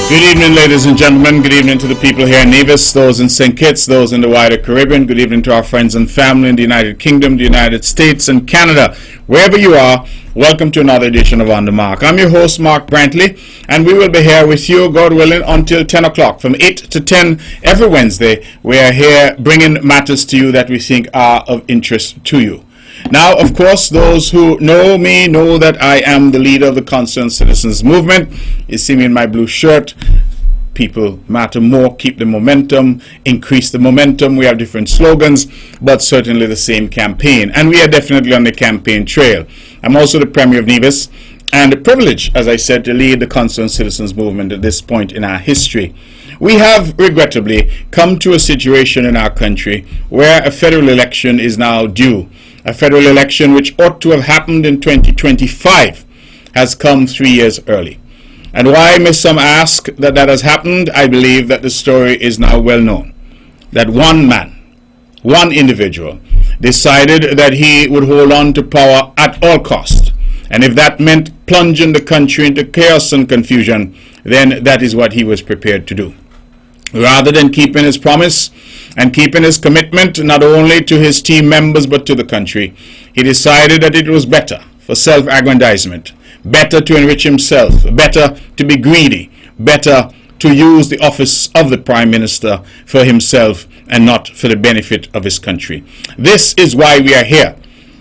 Good evening, ladies and gentlemen. Good evening to the people here in Nevis, those in St. Kitts, those in the wider Caribbean. Good evening to our friends and family in the United Kingdom, the United States, and Canada. Wherever you are, welcome to another edition of On the Mark. I'm your host, Mark Brantley, and we will be here with you, God willing, until 10 o'clock. From 8 to 10 every Wednesday, we are here bringing matters to you that we think are of interest to you. Now, of course, those who know me know that I am the leader of the Concerned Citizens Movement. You see me in my blue shirt. People matter more, keep the momentum, increase the momentum. We have different slogans, but certainly the same campaign. And we are definitely on the campaign trail. I'm also the Premier of Nevis, and the privilege, as I said, to lead the Concerned Citizens Movement at this point in our history. We have, regrettably, come to a situation in our country where a federal election is now due. A federal election which ought to have happened in 2025 has come 3 years early. And why may some ask that has happened? I believe that the story is now well known. That one man, one individual, decided that he would hold on to power at all cost. And if that meant plunging the country into chaos and confusion, then that is what he was prepared to do. Rather than keeping his promise and keeping his commitment not only to his team members but to the country, he decided that it was better for self-aggrandizement, better to enrich himself, better to be greedy, better to use the office of the Prime Minister for himself and not for the benefit of his country. This is why we are here.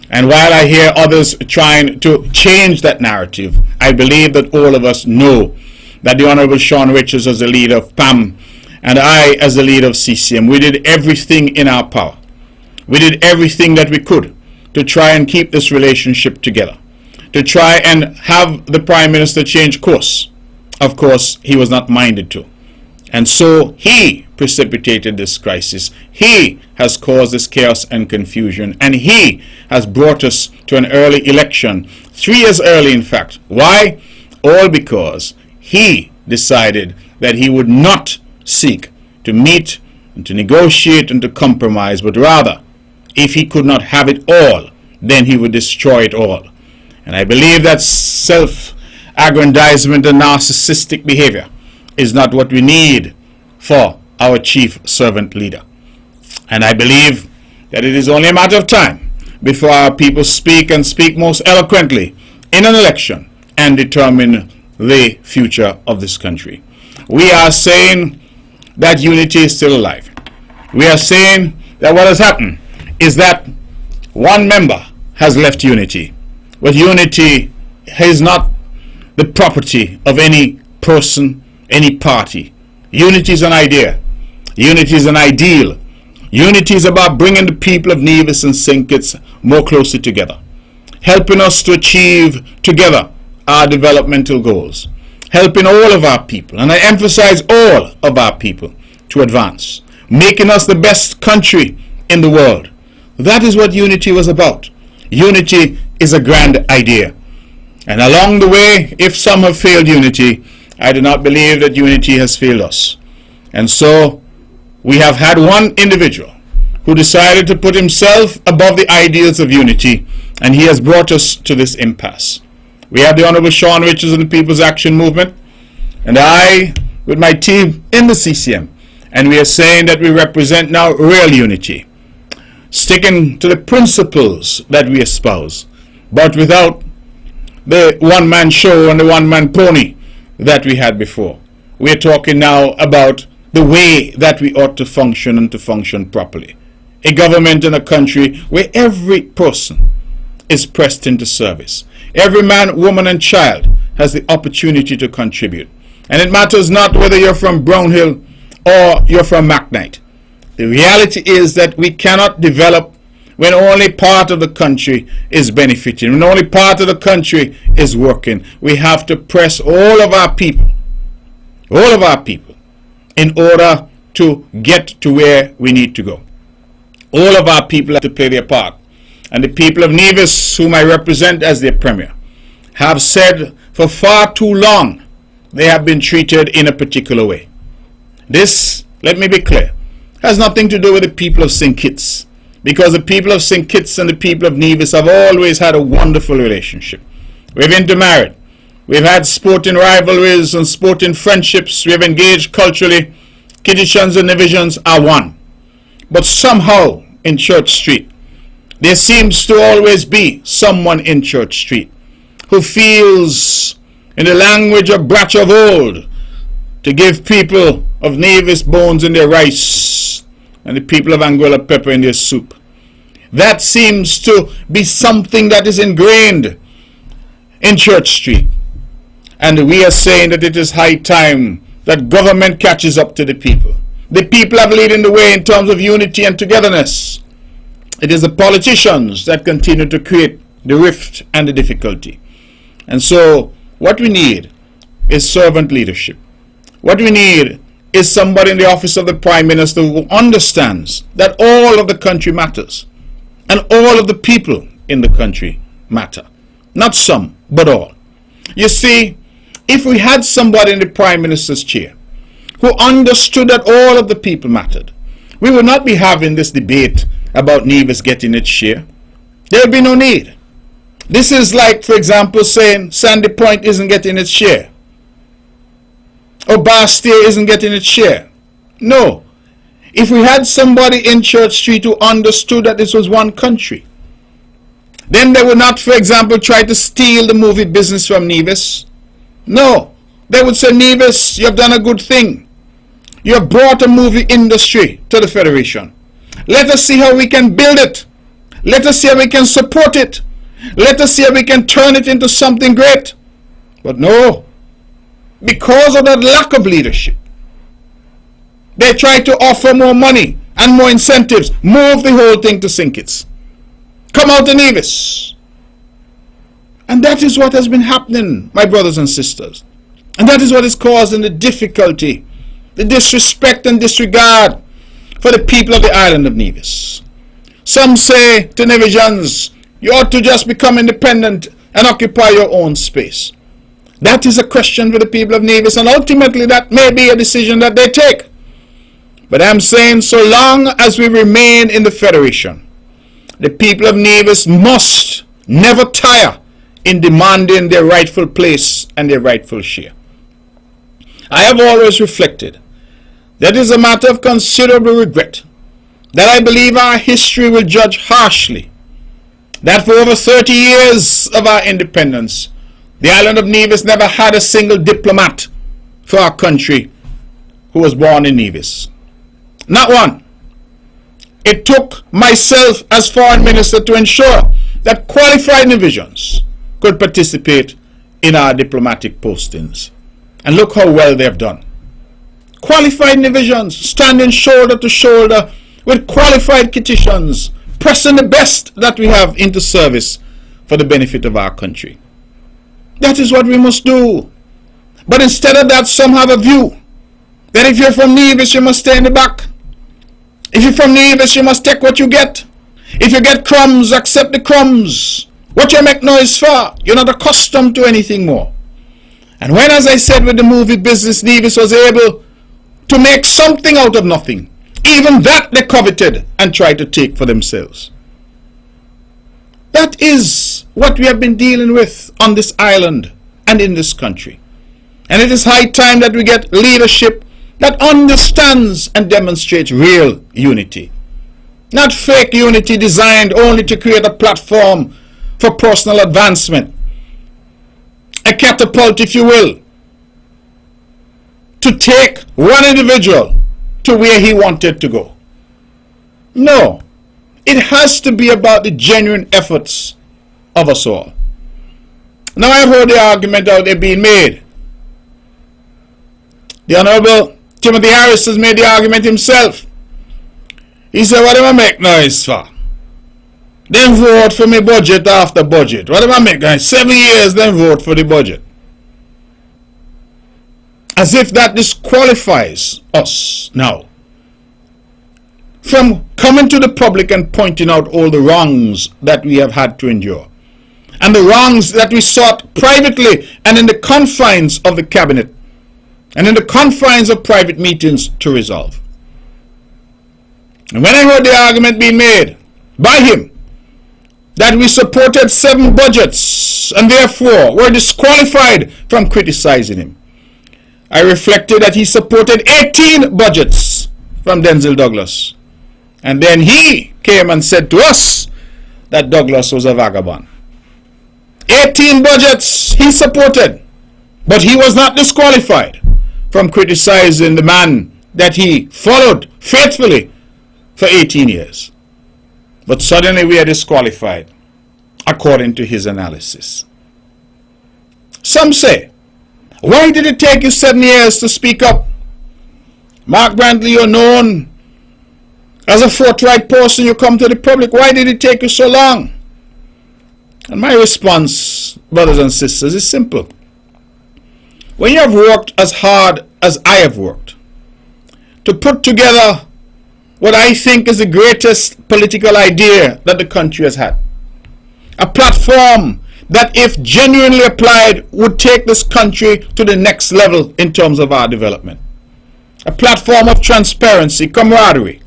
And while I hear others trying to change that narrative, I believe that all of us know that the Honorable Sean Richards, as the leader of PAM, and I, as the leader of CCM, we did everything in our power. We did everything that we could to try and keep this relationship together, to try and have the Prime Minister change course. Of course, he was not minded to. And so he precipitated this crisis. He has caused this chaos and confusion. And he has brought us to an early election, 3 years early, in fact. Why? All because he decided that he would not seek to meet and to negotiate and to compromise, but rather, if he could not have it all, then he would destroy it all. And I believe that self-aggrandizement and narcissistic behavior is not what we need for our chief servant leader. And I believe that it is only a matter of time before our people speak and speak most eloquently in an election and determine the future of this country. We are saying that unity is still alive. We are saying that what has happened is that one member has left unity. But unity is not the property of any person, any party. Unity is an idea. Unity is an ideal. Unity is about bringing the people of Nevis and St. Kitts more closely together, helping us to achieve together our developmental goals, helping all of our people, and I emphasize all of our people, to advance, making us the best country in the world. That is what unity was about. Unity is a grand idea. And along the way, if some have failed unity, I do not believe that unity has failed us. And so we have had one individual who decided to put himself above the ideals of unity, and he has brought us to this impasse. We have the Honorable Sean Richards and the People's Action Movement, and I, with my team in the CCM, and we are saying that we represent now real unity, sticking to the principles that we espouse, but without the one-man show and the one-man pony that we had before. We are talking now about the way that we ought to function and to function properly. A government in a country where every person is pressed into service. Every man, woman, and child has the opportunity to contribute. And it matters not whether you're from Brownhill or you're from McKnight. The reality is that we cannot develop when only part of the country is benefiting, when only part of the country is working. We have to press all of our people, in order to get to where we need to go. All of our people have to play their part. And the people of Nevis, whom I represent as their premier, have said for far too long they have been treated in a particular way. This, let me be clear, has nothing to do with the people of St. Kitts, because the people of St. Kitts and the people of Nevis have always had a wonderful relationship. We've intermarried. We've had sporting rivalries and sporting friendships. We have engaged culturally. Kitchens and Nevisians are one. But somehow in Church Street, there seems to always be someone in Church Street who feels, in the language of Bratch of old, to give people of Nevis bones in their rice and the people of Anguilla pepper in their soup. That seems to be something that is ingrained in Church Street. And we are saying that it is high time that government catches up to the people. The people have leading the way in terms of unity and togetherness. It is the politicians that continue to create the rift and the difficulty. And so what we need is servant leadership. What we need is somebody in the office of the Prime Minister who understands that all of the country matters and all of the people in the country matter. Not some, but all. You see, if we had somebody in the Prime Minister's chair who understood that all of the people mattered, we would not be having this debate about Nevis getting its share. There would be no need. This is like, for example, saying Sandy Point isn't getting its share, or Bastille isn't getting its share. No. If we had somebody in Church Street who understood that this was one country, then they would not, for example, try to steal the movie business from Nevis. No. They would say, Nevis, you've done a good thing. You have brought a movie industry to the Federation. Let us see how we can build it. Let us see how we can support it. Let us see how we can turn it into something great. But no. Because of that lack of leadership, they try to offer more money and more incentives. Move the whole thing to St. Kitts. Come out to Nevis. And that is what has been happening, my brothers and sisters. And that is what is causing the difficulty, the disrespect and disregard for the people of the island of Nevis. Some say to Nevisians, you ought to just become independent and occupy your own space. That is a question for the people of Nevis, and ultimately that may be a decision that they take. But I'm saying, so long as we remain in the Federation, the people of Nevis must never tire in demanding their rightful place and their rightful share. I have always reflected that it is a matter of considerable regret that I believe our history will judge harshly that for over 30 years of our independence, the island of Nevis never had a single diplomat for our country who was born in Nevis. Not one. It took myself as foreign minister to ensure that qualified Nevisians could participate in our diplomatic postings. And look how well they have done. Qualified Nevisians standing shoulder to shoulder with qualified Kittitians, pressing the best that we have into service for the benefit of our country. That is what we must do. But instead of that, some have a view that if you're from Nevis, you must stay in the back. If you're from Nevis, you must take what you get. If you get crumbs, accept the crumbs. What you make noise for? You're not accustomed to anything more. And when, as I said, with the movie business, Nevis was able to make something out of nothing, even that they coveted and tried to take for themselves. That is what we have been dealing with on this island and in this country. And it is high time that we get leadership that understands and demonstrates real unity. Not fake unity designed only to create a platform for personal advancement. A catapult, if you will, to take one individual to where he wanted to go. No. It has to be about the genuine efforts of us all. Now I've heard the argument out there being made. The Honorable Timothy Harris has made the argument himself. He said, what am I make noise for? Then vote for me budget after budget. What am I make noise? 7 years, then vote for the budget. As if that disqualifies us now from coming to the public and pointing out all the wrongs that we have had to endure, and the wrongs that we sought privately and in the confines of the cabinet and in the confines of private meetings to resolve. And when I heard the argument being made by him that we supported 7 budgets and therefore were disqualified from criticizing him. I reflected that he supported 18 budgets from Denzel Douglas. And then he came and said to us that Douglas was a vagabond. 18 budgets he supported, but he was not disqualified from criticizing the man that he followed faithfully for 18 years. But suddenly we are disqualified according to his analysis. Some say, why did it take you 7 years to speak up? Mark Brantley, you're known as a forthright person. You come to the public. Why did it take you so long? And my response, brothers and sisters, is simple. When you have worked as hard as I have worked to put together what I think is the greatest political idea that the country has had, a platform that, if genuinely applied, would take this country to the next level in terms of our development. A platform of transparency, camaraderie,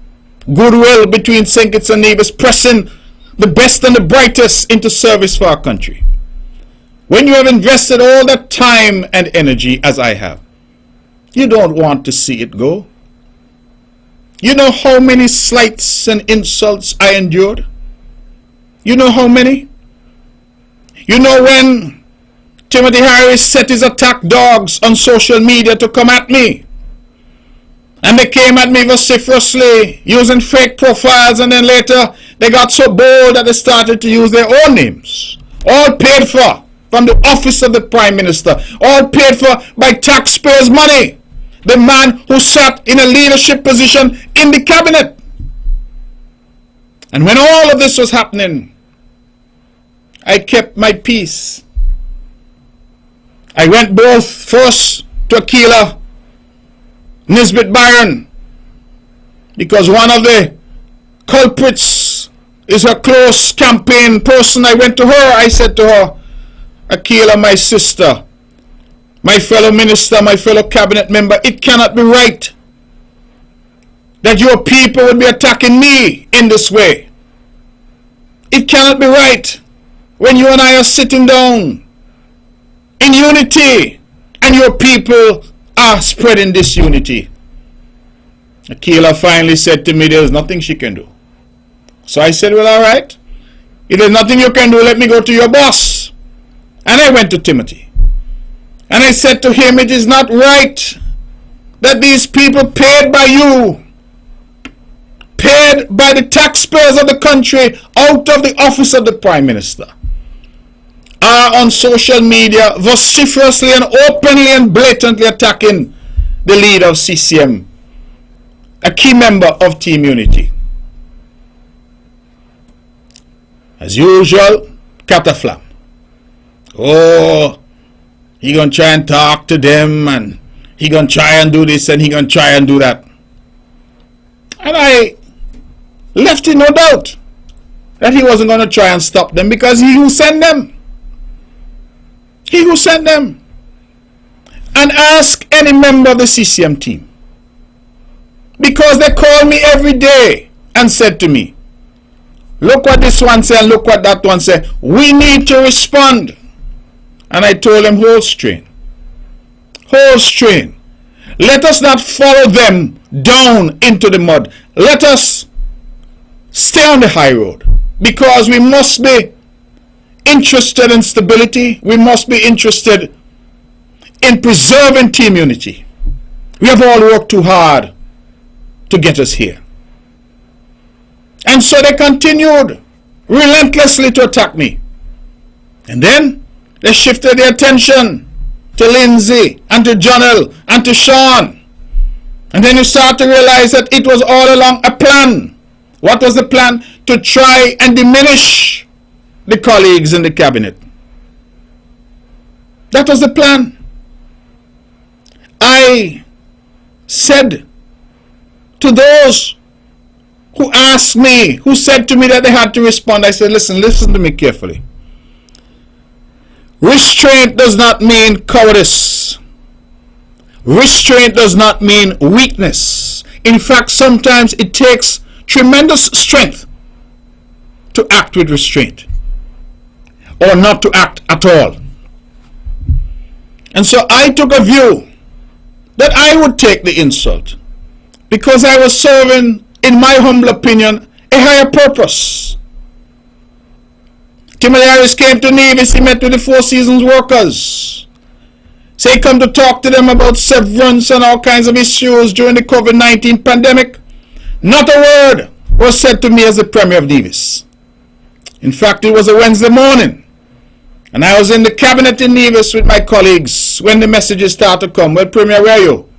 goodwill between St. Kitts and Nevis, pressing the best and the brightest into service for our country. When you have invested all that time and energy as I have, you don't want to see it go. You know how many slights and insults I endured? You know how many? You know when Timothy Harris set his attack dogs on social media to come at me, and they came at me vociferously using fake profiles, and then later they got so bold that they started to use their own names, all paid for from the office of the Prime Minister, all paid for by taxpayers' money, the man who sat in a leadership position in the cabinet. And when all of this was happening, I kept my peace. I went both first to Aquila Nisbet Byron, because one of the culprits is her close campaign person. I went to her. I said to her, Aquila, my sister, my fellow minister, my fellow cabinet member, it cannot be right that your people would be attacking me in this way. It cannot be right when you and I are sitting down in unity and your people are spreading disunity. Aquila finally said to me, there's nothing she can do. So I said, well, all right. If there's nothing you can do, let me go to your boss. And I went to Timothy. And I said to him, it is not right that these people paid by you, paid by the taxpayers of the country out of the office of the Prime Minister, are on social media vociferously and openly and blatantly attacking the leader of CCM, a key member of Team Unity. As usual, cataflam. Oh, he gonna try and talk to them, and he gonna try and do this, and he gonna try and do that. And I left in no doubt that he wasn't gonna try and stop them, because he who sent them. He who sent them. And ask any member of the CCM team. Because they called me every day and said to me, look what this one said, look what that one said. We need to respond. And I told them, hold strain. Hold strain. Let us not follow them down into the mud. Let us stay on the high road. Because we must be interested in stability. We must be interested in preserving team unity. We have all worked too hard to get us here. And so they continued relentlessly to attack me. And then they shifted their attention to Lindsay and to Jonel and to Sean. And then you start to realize that it was all along a plan. What was the plan? To try and diminish the colleagues in the cabinet. That was the plan. I said to those who asked me, who said to me that they had to respond, I said, listen to me carefully. Restraint does not mean cowardice. Restraint does not mean weakness. In fact, sometimes it takes tremendous strength to act with restraint. or not to act at all. And so I took a view that I would take the insult because I was serving, in my humble opinion, a higher purpose. Timothy Harris came to Nevis, he met with the Four Seasons workers. So he come to talk to them about severance and all kinds of issues during the COVID-19 pandemic. Not a word was said to me as the Premier of Nevis. In fact, it was a Wednesday morning, and I was in the cabinet in Nevis with my colleagues when the messages started to come. Well, Premier, where are you?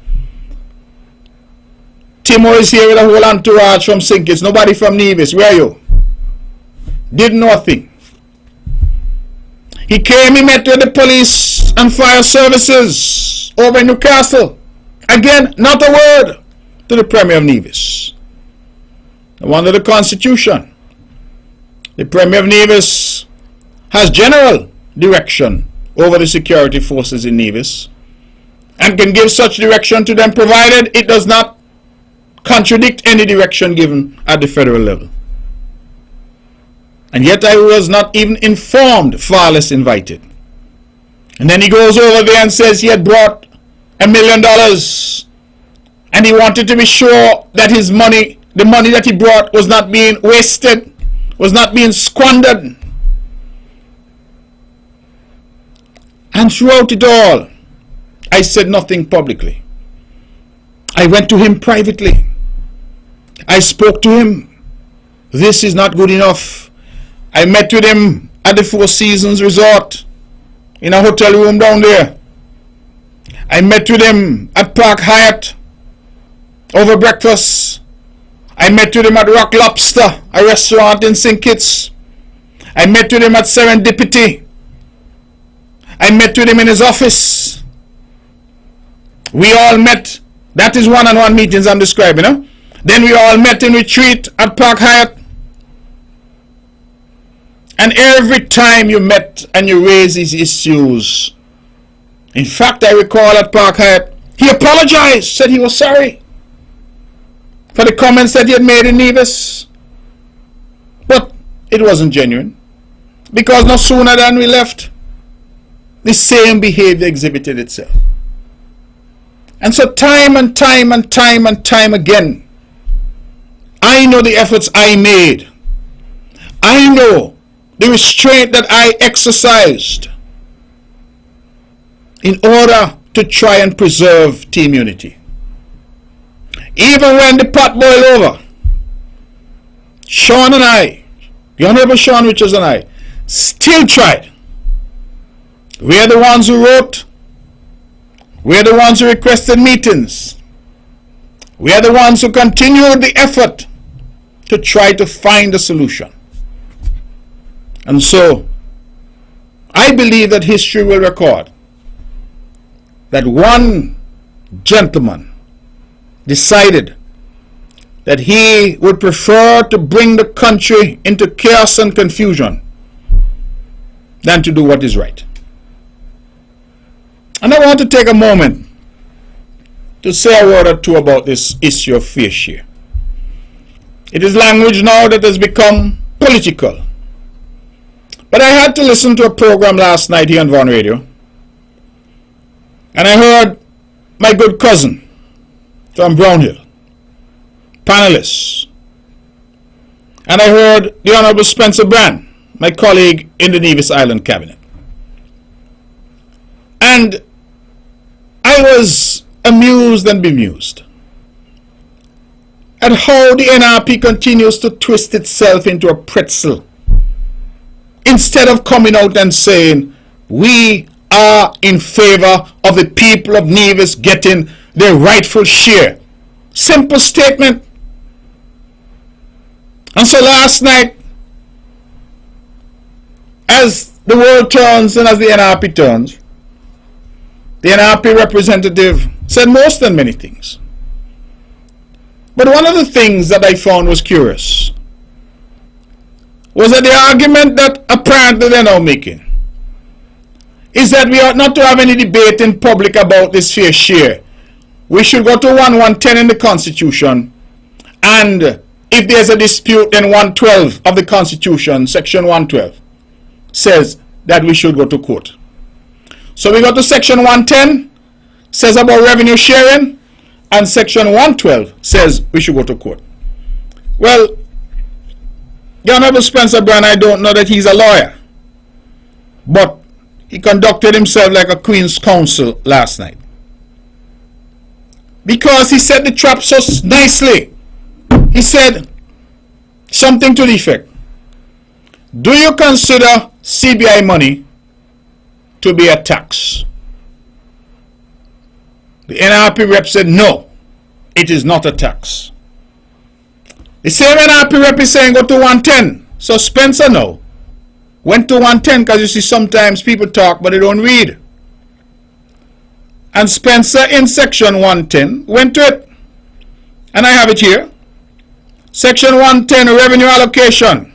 Timo is here with a whole entourage from St. Kitts. Nobody from Nevis. Where are you? Did nothing. He came, he met with the police and fire services over in Newcastle. Again, not a word to the Premier of Nevis. Under the Constitution, the Premier of Nevis has general direction over the security forces in Nevis and can give such direction to them provided it does not contradict any direction given at the federal level. And yet I was not even informed, far less invited. And then he goes over there and says he had brought $1 million and he wanted to be sure that his money, the money that he brought, was not being wasted, was not being squandered. And throughout it all, I said nothing publicly. I went to him privately. I spoke to him. This is not good enough. I met with him at the Four Seasons Resort in a hotel room down there. I met with him at Park Hyatt over breakfast. I met with him at Rock Lobster, a restaurant in St. Kitts. I met with him at Serendipity. I met with him in his office. We all met. That is one-on-one meetings I'm describing. Huh? Then we all met in retreat at Park Hyatt. And every time you met and you raised these issues, in fact, I recall at Park Hyatt, he apologized, said he was sorry for the comments that he had made in Nevis. But it wasn't genuine, because no sooner than we left, the same behavior exhibited itself. And so time and time and time and time again, I know the efforts I made. I know the restraint that I exercised in order to try and preserve team unity. Even when the pot boiled over, Sean and I, the Honorable Sean Richards and I, still tried. We are the ones who wrote. We are the ones who requested meetings. We are the ones who continued the effort to try to find a solution. And so, I believe that history will record that one gentleman decided that he would prefer to bring the country into chaos and confusion than to do what is right. And I want to take a moment to say a word or two about this issue of fair share. It is language now that has become political. But I had to listen to a program last night here on Vaughan Radio, and I heard my good cousin from Brownhill, panelists, and I heard the Honorable Spencer Brand, my colleague in the Nevis Island Cabinet. And I was amused and bemused at how the NRP continues to twist itself into a pretzel instead of coming out and saying, we are in favor of the people of Nevis getting their rightful share. Simple statement. And so last night, as the world turns and as the NRP turns, the NRP representative said most and many things. But one of the things that I found was curious was that the argument that apparently they're now making is that we ought not to have any debate in public about this fair share. We should go to 110 in the Constitution, and if there's a dispute, then 112 of the Constitution, section 112, says that we should go to court. So we go to section 110, says about revenue sharing, and section 112 says we should go to court. Well, the Honorable Spencer Brand, I don't know that he's a lawyer, but he conducted himself like a Queen's Counsel last night, because he set the trap so nicely. He said something to the effect, do you consider CBI money to be a tax? The NRP rep said no, it is not a tax. The same NRP rep is saying go to 110. So Spencer now went to 110, because you see sometimes people talk but they don't read. And Spencer in section 110 went to it. And I have it here. Section 110, revenue allocation.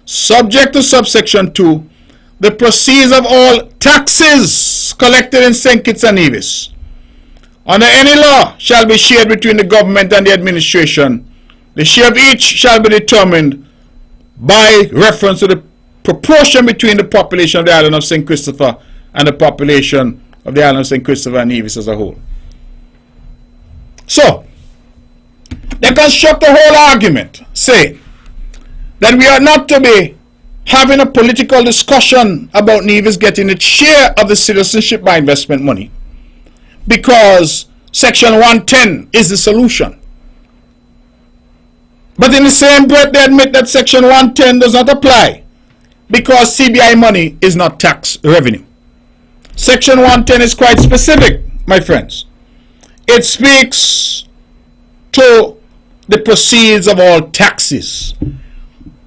Subject to subsection 2, the proceeds of all taxes collected in St. Kitts and Nevis under any law shall be shared between the government and the administration. The share of each shall be determined by reference to the proportion between the population of the island of St. Christopher and the population of the island of St. Christopher and Nevis as a whole. So, they construct a whole argument saying that we are not to be having a political discussion about Nevis getting its share of the citizenship by investment money, because section 110 is the solution. But in the same breath, they admit that section 110 does not apply, because CBI money is not tax revenue. Section 110 is quite specific, my friends. It speaks to the proceeds of all taxes.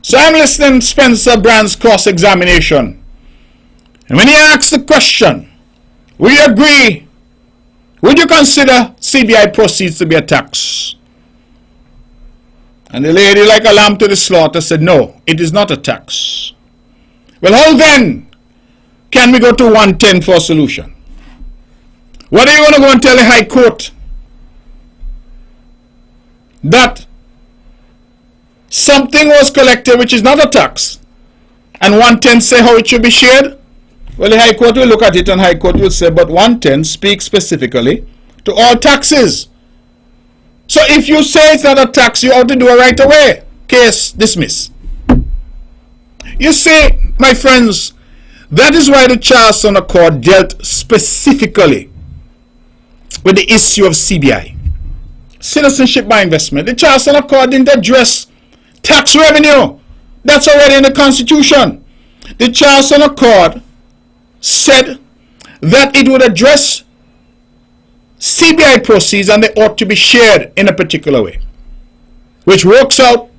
So I'm listening to Spencer Brand's cross-examination, and when he asks the question, will you agree, would you consider CBI proceeds to be a tax? And the lady, like a lamb to the slaughter, said, no, it is not a tax. Well, how then can we go to 110 for a solution? What are you going to go and tell the High Court? That something was collected which is not a tax, and 110 say how it should be shared? Well, the High Court will look at it, and High Court will say, but 110 speaks specifically to all taxes. So if you say it's not a tax, you ought to do it right away. Case dismissed. You see, my friends, that is why the Charlestown Accord dealt specifically with the issue of CBI, citizenship by investment. The Charlestown Accord didn't address tax revenue. That's already in the Constitution. The Charlestown Accord said that it would address CBI proceeds and they ought to be shared in a particular way, which works out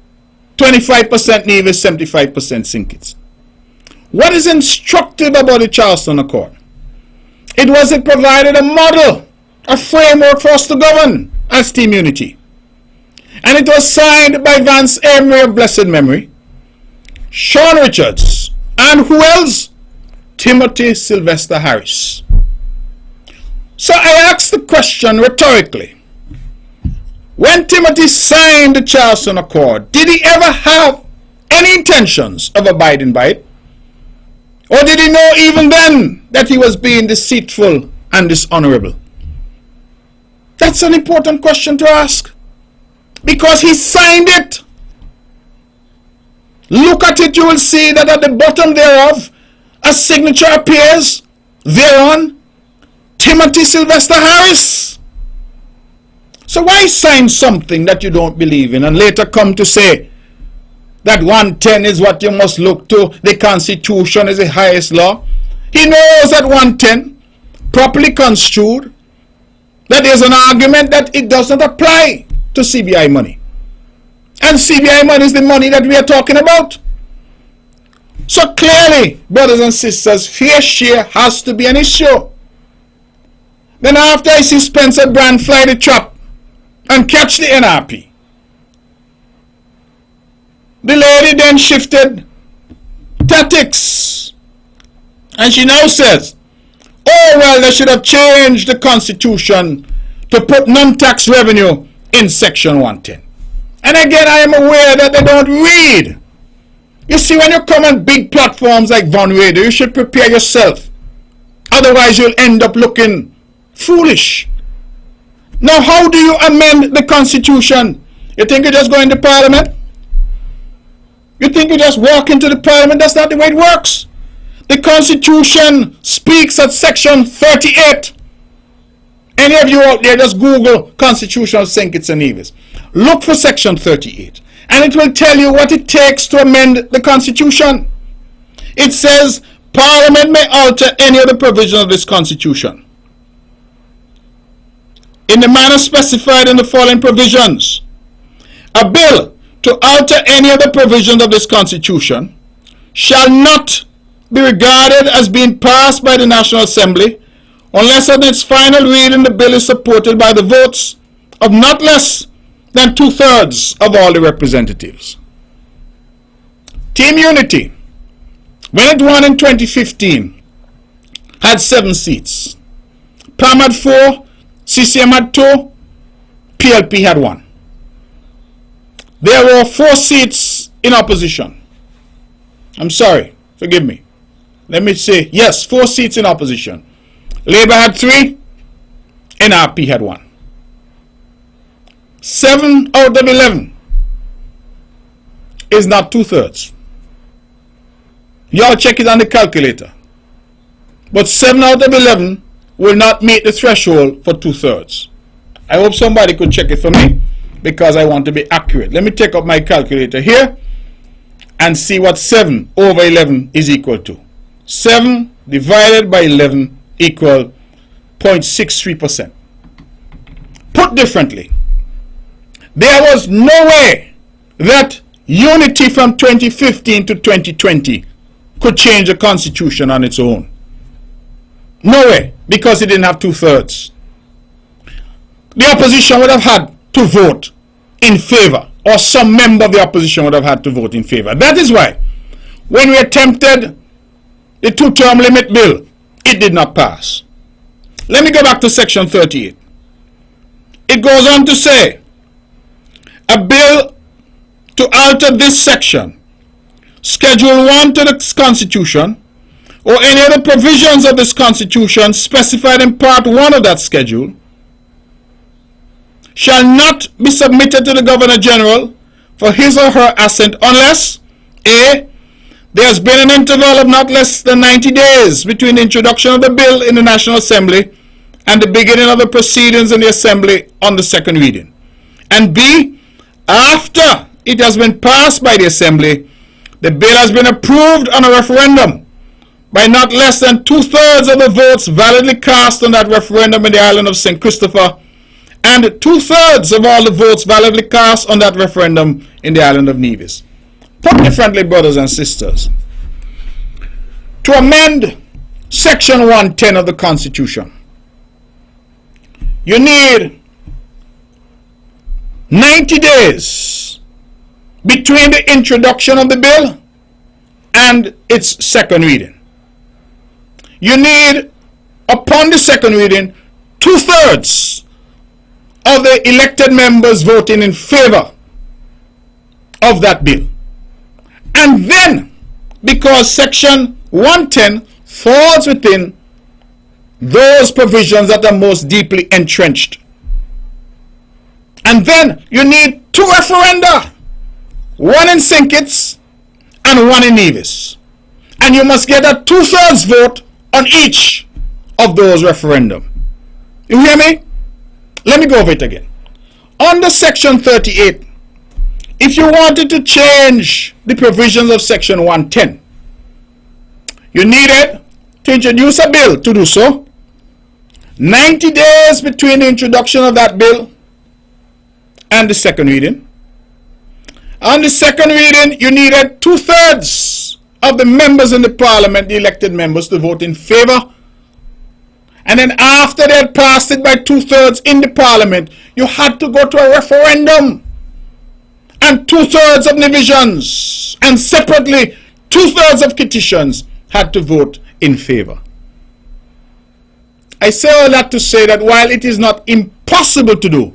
25% Nevis, 75% St. Kitts. What is instructive about the Charlestown Accord? It provided a model, a framework for us to govern as team unity. And it was signed by Vance Emery of blessed memory, Sean Richards, and who else? Timothy Sylvester Harris. So I asked the question rhetorically. When Timothy signed the Charlestown Accord, did he ever have any intentions of abiding by it? Or did he know even then that he was being deceitful and dishonorable? That's an important question to ask, because he signed it. Look at it, you will see that at the bottom thereof, a signature appears thereon, Timothy Sylvester Harris. So why sign something that you don't believe in and later come to say that 110 is what you must look to, the Constitution is the highest law? He knows that 110, properly construed, that there's an argument that it does not apply to CBI money. And CBI money is the money that we are talking about. So clearly, brothers and sisters, fair share has to be an issue. Then after I see Spencer Brand fly the trap and catch the NRP, the lady then shifted tactics. And she now says, oh well, they should have changed the Constitution to put non-tax revenue in section 110. And again, I am aware that they don't read You see, when you come on big platforms like Von Radio, you should prepare yourself. Otherwise, you'll end up looking foolish. Now, how do you amend the Constitution? You think you just go into Parliament? You think you just walk into the Parliament? That's not the way it works. The Constitution speaks at section 38. Any of you out there, just Google Constitution of St. Kitts and Nevis. Look for section 38. And it will tell you what it takes to amend the Constitution. It says, Parliament may alter any of the provisions of this Constitution in the manner specified in the following provisions. A bill to alter any of the provisions of this Constitution shall not be regarded as being passed by the National Assembly unless on its final reading the bill is supported by the votes of not less than 2/3 of all the representatives. Team Unity, when it won in 2015, had 7 seats. PAM had 4, CCM had 2, PLP had 1. There were 4 seats in opposition. I'm sorry, forgive me. Let me say, yes, 4 seats in opposition. Labour had 3, NRP had 1. 7 out of 11 is not 2/3. Y'all check it on the calculator. But 7 out of 11 will not meet the threshold for 2/3. I hope somebody could check it for me because I want to be accurate. Let me take up my calculator here and see what 7 over 11 is equal to. 7 divided by 11 equal 0.63%. Put differently, there was no way that unity from 2015 to 2020 could change the Constitution on its own. No way, because it didn't have 2/3. The opposition would have had to vote in favor, or some member of the opposition would have had to vote in favor. That is why, when we attempted the 2-term limit bill, it did not pass. Let me go back to section 38. It goes on to say, a bill to alter this section, Schedule 1 to the Constitution, or any other provisions of this Constitution specified in Part 1 of that schedule, shall not be submitted to the Governor General for his or her assent unless A. There has been an interval of not less than 90 days between the introduction of the bill in the National Assembly and the beginning of the proceedings in the Assembly on the second reading. And B. After it has been passed by the Assembly, the bill has been approved on a referendum by not less than 2/3 of the votes validly cast on that referendum in the island of St. Christopher and 2/3 of all the votes validly cast on that referendum in the island of Nevis. Put differently, brothers and sisters, to amend section 110 of the Constitution, you need 90 days between the introduction of the bill and its second reading. You need, upon the second reading, 2/3 of the elected members voting in favor of that bill. And then, because section 110 falls within those provisions that are most deeply entrenched, and then you need 2 referenda, 1 in St. Kitts and 1 in Nevis, and you must get a 2/3 vote on each of those referendum. You hear me? Let me go over it again. Under section 38, if you wanted to change the provisions of section 110, you needed to introduce a bill to do so. 90 days between the introduction of that bill and the second reading. On the second reading, you needed 2/3 of the members in the parliament, the elected members, to vote in favor. And then after they had passed it by 2/3 in the parliament, you had to go to a referendum. And 2/3 of Nevisians and separately 2/3 of Kittitians had to vote in favor. I say all that to say that while it is not impossible to do,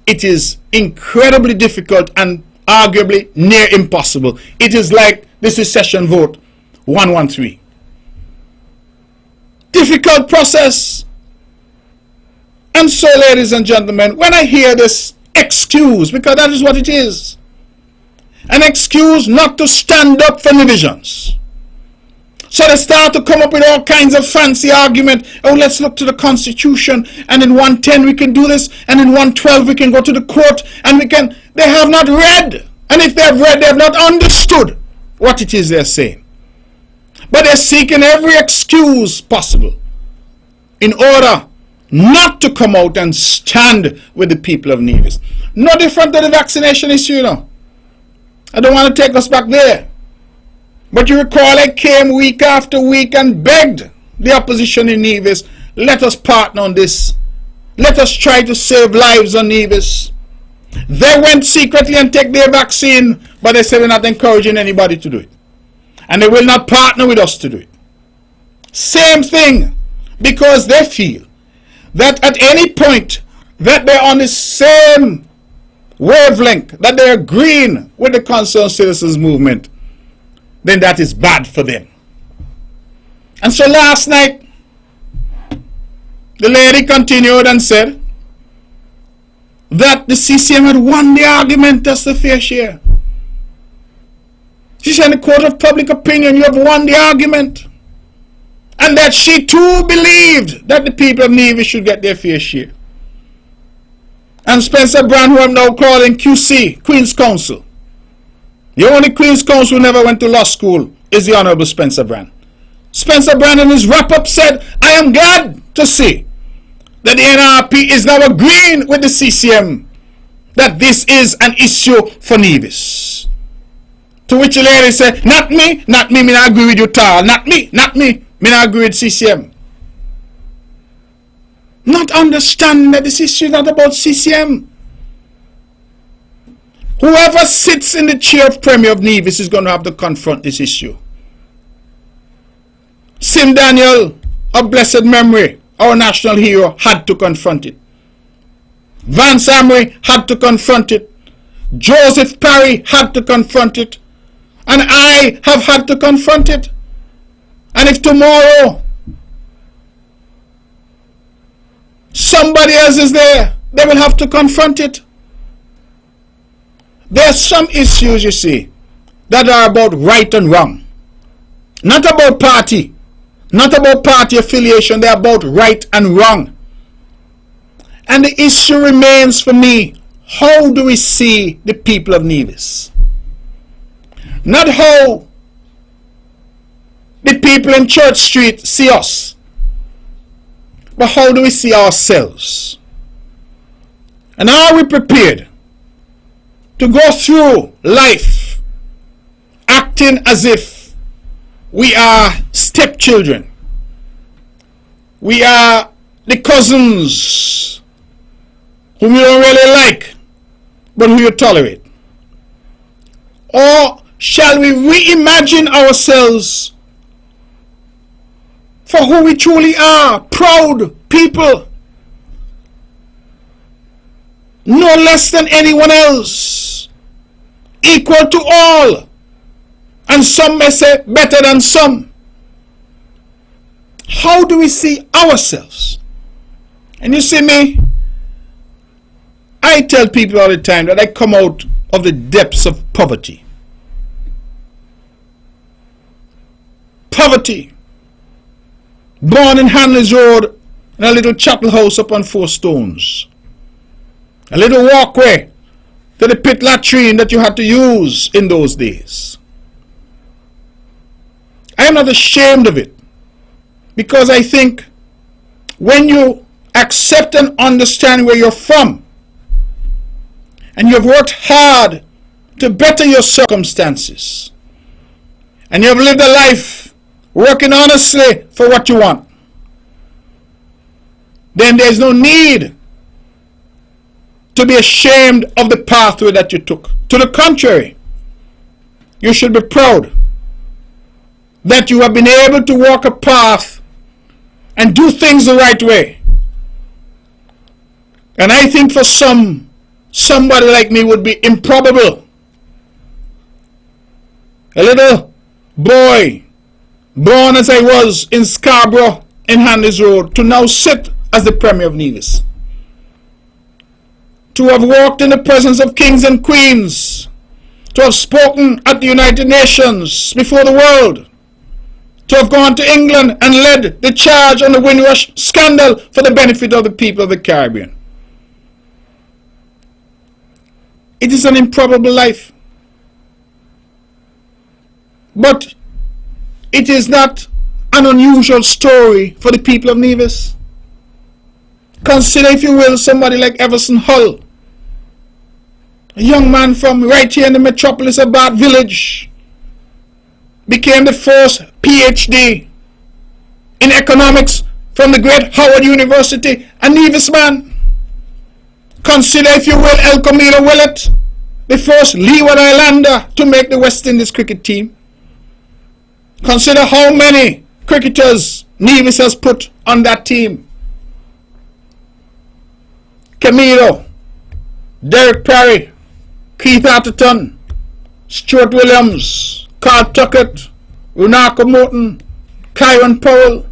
it is incredibly difficult and arguably near impossible. It is like the secession vote 113. Difficult process. And so, ladies and gentlemen, when I hear this excuse, because that is what it is, an excuse not to stand up for Nevisians. So they start to come up with all kinds of fancy argument. Oh, let's look to the Constitution, and in 110 we can do this, and in 112 we can go to the court, and we can. They have not read, and if they have read, they have not understood what it is they're saying. But they're seeking every excuse possible in order not to come out and stand with the people of Nevis. No different to the vaccination issue, you know. I don't want to take us back there. But you recall I came week after week and begged the opposition in Nevis, let us partner on this. Let us try to save lives on Nevis. They went secretly and take their vaccine, but they said we're not encouraging anybody to do it. And they will not partner with us to do it. Same thing, because they feel that at any point that they're on the same wavelength, that they're agreeing with the concerned citizens movement, then that is bad for them. And so last night, the lady continued and said that the CCM had won the argument as the fair share. She said, in the court of public opinion, you have won the argument. And that she too believed that the people of Nevis should get their fair share. And Spencer Brand, who I'm now calling QC, Queen's Counsel. The only Queen's Counsel who never went to law school is the Honorable Spencer Brand. Spencer Brand in his wrap-up said, I am glad to see that the NRP is now agreeing with the CCM that this is an issue for Nevis. To which the lady said, not me, me not agree with you, Tal. Not me, me not agree with CCM. Not understanding that this issue is not about CCM. Whoever sits in the chair of Premier of Nevis is going to have to confront this issue. Sim Daniel, of blessed memory, our national hero, had to confront it. Vance Amory had to confront it. Joseph Parry had to confront it. And I have had to confront it. And if tomorrow somebody else is there, they will have to confront it. There are some issues, you see, that are about right and wrong. Not about party. Not about party affiliation. They're about right and wrong. And the issue remains for me, how do we see the people of Nevis? Not how the people in Church Street see us, but how do we see ourselves? And are we prepared to go through life acting as if we are stepchildren? We are the cousins whom you don't really like, but who you tolerate? Or shall we reimagine ourselves for who we truly are? Proud people, no less than anyone else, equal to all, and some may say better than some. How do we see ourselves? And you see me, I tell people all the time that I come out of the depths of poverty. Poverty. Born in Hanley's Road in a little chapel house up on 4 stones. A little walkway to the pit latrine that you had to use in those days. I am not ashamed of it, because I think when you accept and understand where you're from, and you have worked hard to better your circumstances, and you have lived a life working honestly for what you want, then there's no need to be ashamed of the pathway that you took. To the contrary, you should be proud that you have been able to walk a path and do things the right way. And I think for somebody like me would be improbable a little boy, born as I was in Scarborough in Handys Road, to now sit as the Premier of Nevis. To have walked in the presence of kings and queens, to have spoken at the United Nations before the world, to have gone to England and led the charge on the Windrush scandal for the benefit of the people of the Caribbean. It is an improbable life. But it is not an unusual story for the people of Nevis. Consider, if you will, somebody like Everson Hull, a young man from right here in the metropolis of Bath Village, became the first PhD in economics from the great Howard University, a Nevis man. Consider, if you will, El Camilo Willett, the first Leeward Islander to make the West Indies cricket team. Consider how many cricketers Nevis has put on that team. Camilo, Derek Perry, Keith Atherton, Stuart Williams, Carl Tuckett, Runaka Morton, Kyron Powell,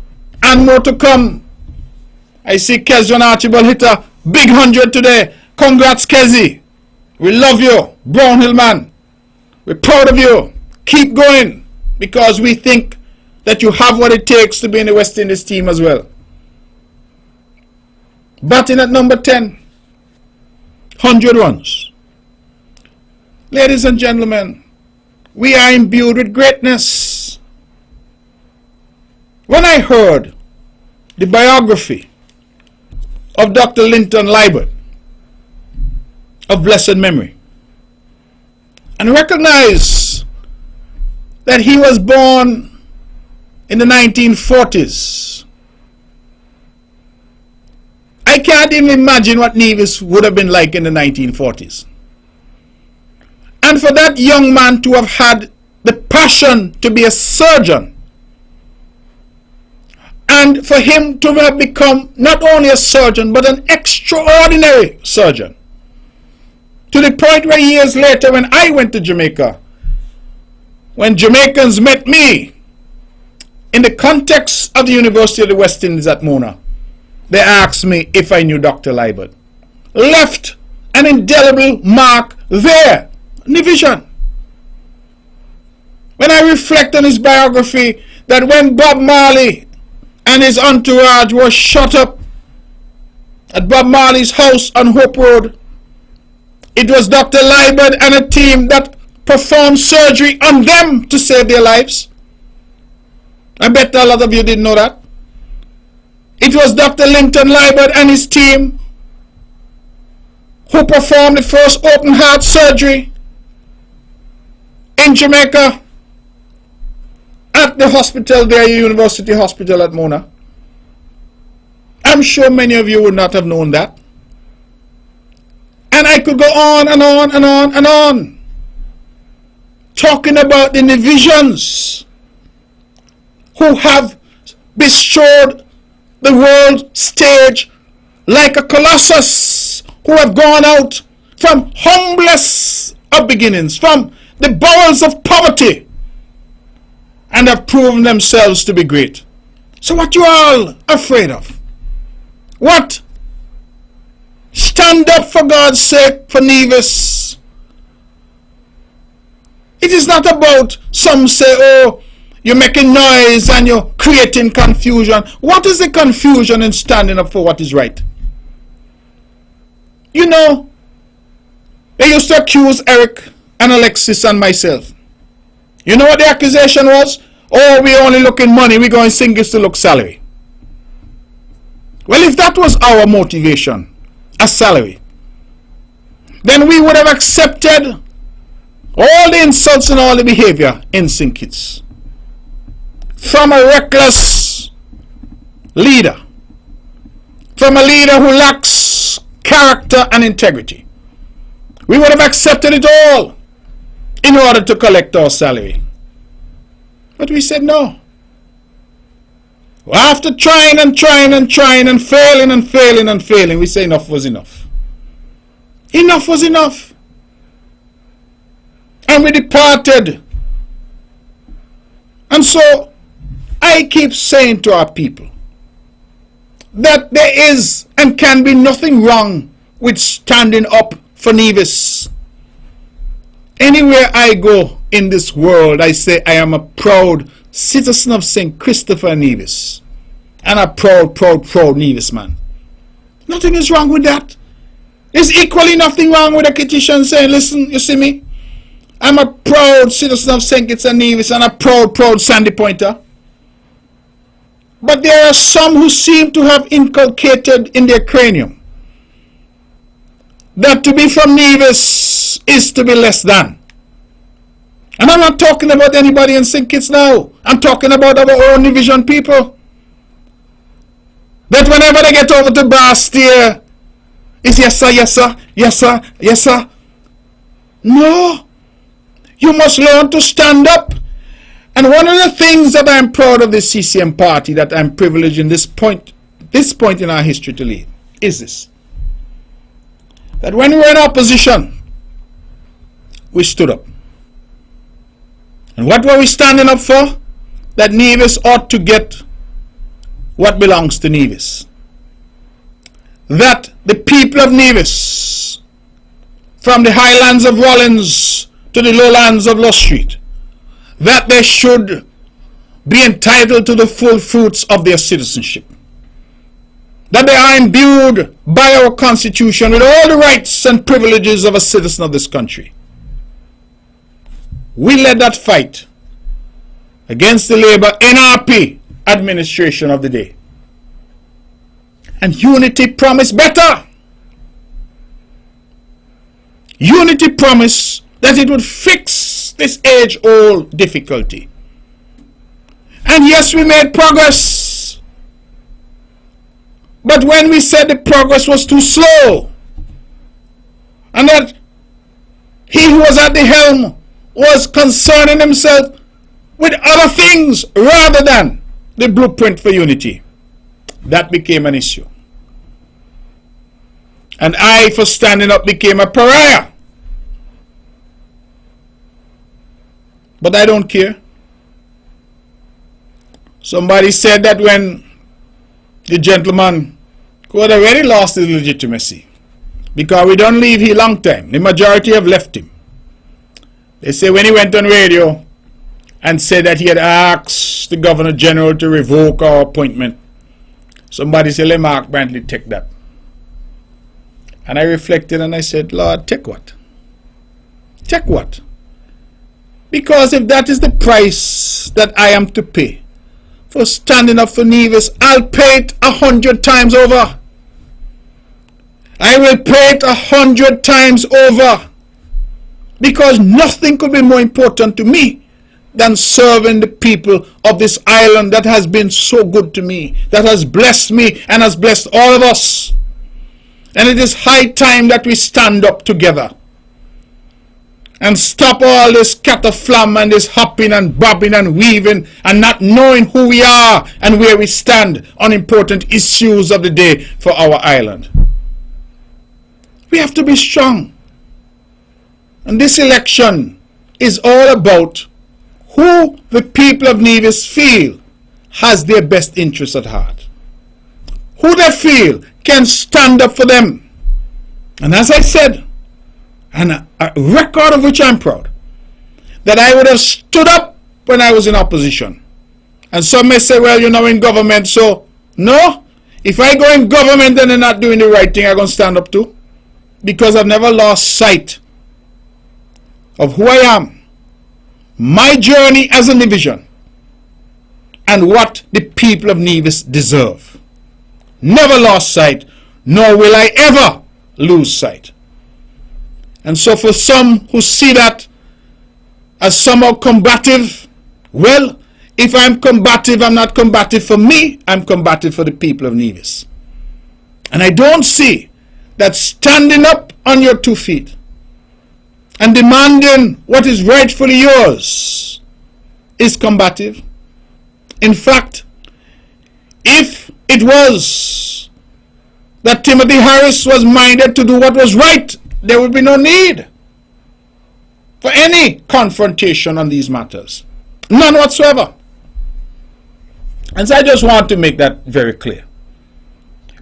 and more to come. I see Kezron Archibald hit a big 100 today. Congrats, Kezi. We love you, Brownhill man. We're proud of you. Keep going, because we think that you have what it takes to be in the West Indies team as well. Batting at number 10, 100 runs. Ladies and gentlemen, we are imbued with greatness. When I heard the biography of Dr. Linton Libert, of blessed memory, and recognized that he was born in the 1940s, I can't even imagine what Nevis would have been like in the 1940s. And for that young man to have had the passion to be a surgeon, and for him to have become not only a surgeon but an extraordinary surgeon, to the point where years later, when I went to Jamaica, when Jamaicans met me in the context of the University of the West Indies at Mona, they asked me if I knew Dr. Libert. Left an indelible mark there. Nevisian. When I reflect on his biography, that when Bob Marley and his entourage were shut up at Bob Marley's house on Hope Road, it was Dr. Libert and a team that performed surgery on them to save their lives. I bet a lot of you didn't know that. It was Dr. Linton Libert and his team who performed the first open heart surgery in Jamaica at the hospital there, University Hospital at Mona. I'm sure many of you would not have known that. And I could go on and on and on and on, talking about the Nevisians who have bestrode the world stage like a colossus, who have gone out from humblest of beginnings, from the bowels of poverty, and have proven themselves to be great. So what you all afraid of? What? Stand up for God's sake for Nevis. It is not about some say, oh, you're making noise and you're creating confusion. What is the confusion in standing up for what is right? You know, they used to accuse Eric and Alexis and myself. You know what the accusation was? Oh, we only look in money, we're going singles to look salary. Well, if that was our motivation, a salary, then we would have accepted all the insults and all the behavior in St. Kitts from a reckless leader, from a leader who lacks character and integrity. We would have accepted it all in order to collect our salary. But we said no. After trying and trying and trying and failing and failing and failing, we say enough was enough. Enough was enough. And we departed And so I keep saying to our people that there is and can be nothing wrong with standing up for Nevis. Anywhere I go in this world, I say I am a proud citizen of St. Christopher Nevis, and a proud Nevis man. Nothing is wrong with that. There's equally nothing wrong with a petition saying, listen, you see me? I'm a proud citizen of St. Kitts and Nevis and a proud Sandy Pointer. But there are some who seem to have inculcated in their cranium that to be from Nevis is to be less than. And I'm not talking about anybody in St. Kitts now. I'm talking about our own Nevisian people. That whenever they get over to Bastille, it's yes sir, yes sir, yes sir, yes sir. No. You must learn to stand up. And one of the things that I'm proud of the CCM party, that I'm privileged in this point in our history to lead, is this. That when we were in opposition, we stood up. And what were we standing up for? That Nevis ought to get what belongs to Nevis. That the people of Nevis, from the highlands of Rollins to the lowlands of Lost Street, that they should be entitled to the full fruits of their citizenship. That they are imbued by our Constitution with all the rights and privileges of a citizen of this country. We led that fight against the Labour NRP administration of the day. And Unity promised better. Unity promised that it would fix this age-old difficulty. And yes, we made progress. But when we said the progress was too slow, and that he who was at the helm was concerning himself with other things rather than the blueprint for unity, that became an issue. And I, for standing up, became a pariah. But I don't care. Somebody said that when the gentleman who had already lost his legitimacy, because we don't leave here long time, the majority have left him. They say when he went on radio and said that he had asked the Governor General to revoke our appointment, somebody said, let Mark Brantley take that. And I reflected and I said, Lord, take what? Take what? Because if that is the price that I am to pay for standing up for Nevis, I'll pay it 100 times over. I will pay it 100 times over. Because nothing could be more important to me than serving the people of this island that has been so good to me, that has blessed me and has blessed all of us. And it is high time that we stand up together and stop all this cataflam and this hopping and bobbing and weaving and not knowing who we are and where we stand on important issues of the day for our island. We have to be strong. And this election is all about who the people of Nevis feel has their best interests at heart. Who they feel can stand up for them. And as I said, and a record of which I'm proud, that I would have stood up when I was in opposition. And some may say, well, you're now in government, so no. If I go in government and they're not doing the right thing, I'm going to stand up too. Because I've never lost sight of who I am, my journey as a Nevisian, and what the people of Nevis deserve. Never lost sight, nor will I ever lose sight. And so for some who see that as somehow combative, well, if I'm combative, I'm not combative for me, I'm combative for the people of Nevis. And I don't see that standing up on your 2 feet and demanding what is rightfully yours is combative. In fact, if it was that Timothy Harris was minded to do what was right, there would be no need for any confrontation on these matters. None whatsoever. And so I just want to make that very clear.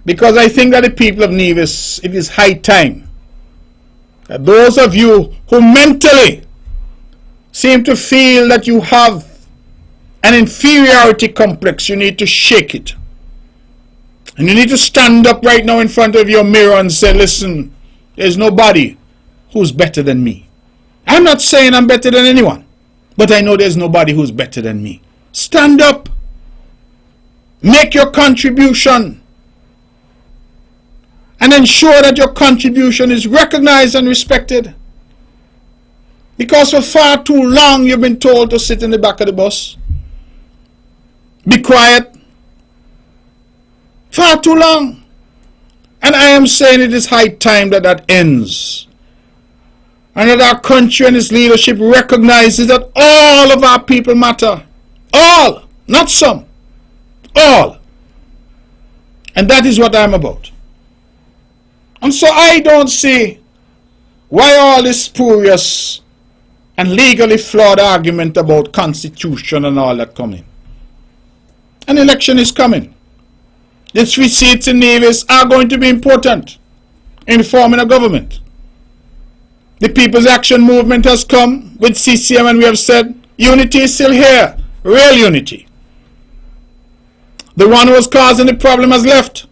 Because I think that the people of Nevis, it is high time that those of you who mentally seem to feel that you have an inferiority complex, you need to shake it. And you need to stand up right now in front of your mirror and say, listen, there's nobody who's better than me. I'm not saying I'm better than anyone, but I know there's nobody who's better than me. Stand up. Make your contribution. And ensure that your contribution is recognized and respected. Because for far too long you've been told to sit in the back of the bus. Be quiet. Far too long. And I am saying it is high time that that ends. And that our country and its leadership recognizes that all of our people matter. All. Not some. All. And that is what I'm about. And so I don't see why all this spurious and legally flawed argument about constitution and all that coming. An election is coming. The 3 seats in Nevis are going to be important in forming a government. The People's Action Movement has come with CCM and we have said unity is still here. Real unity. The one who was causing the problem has left.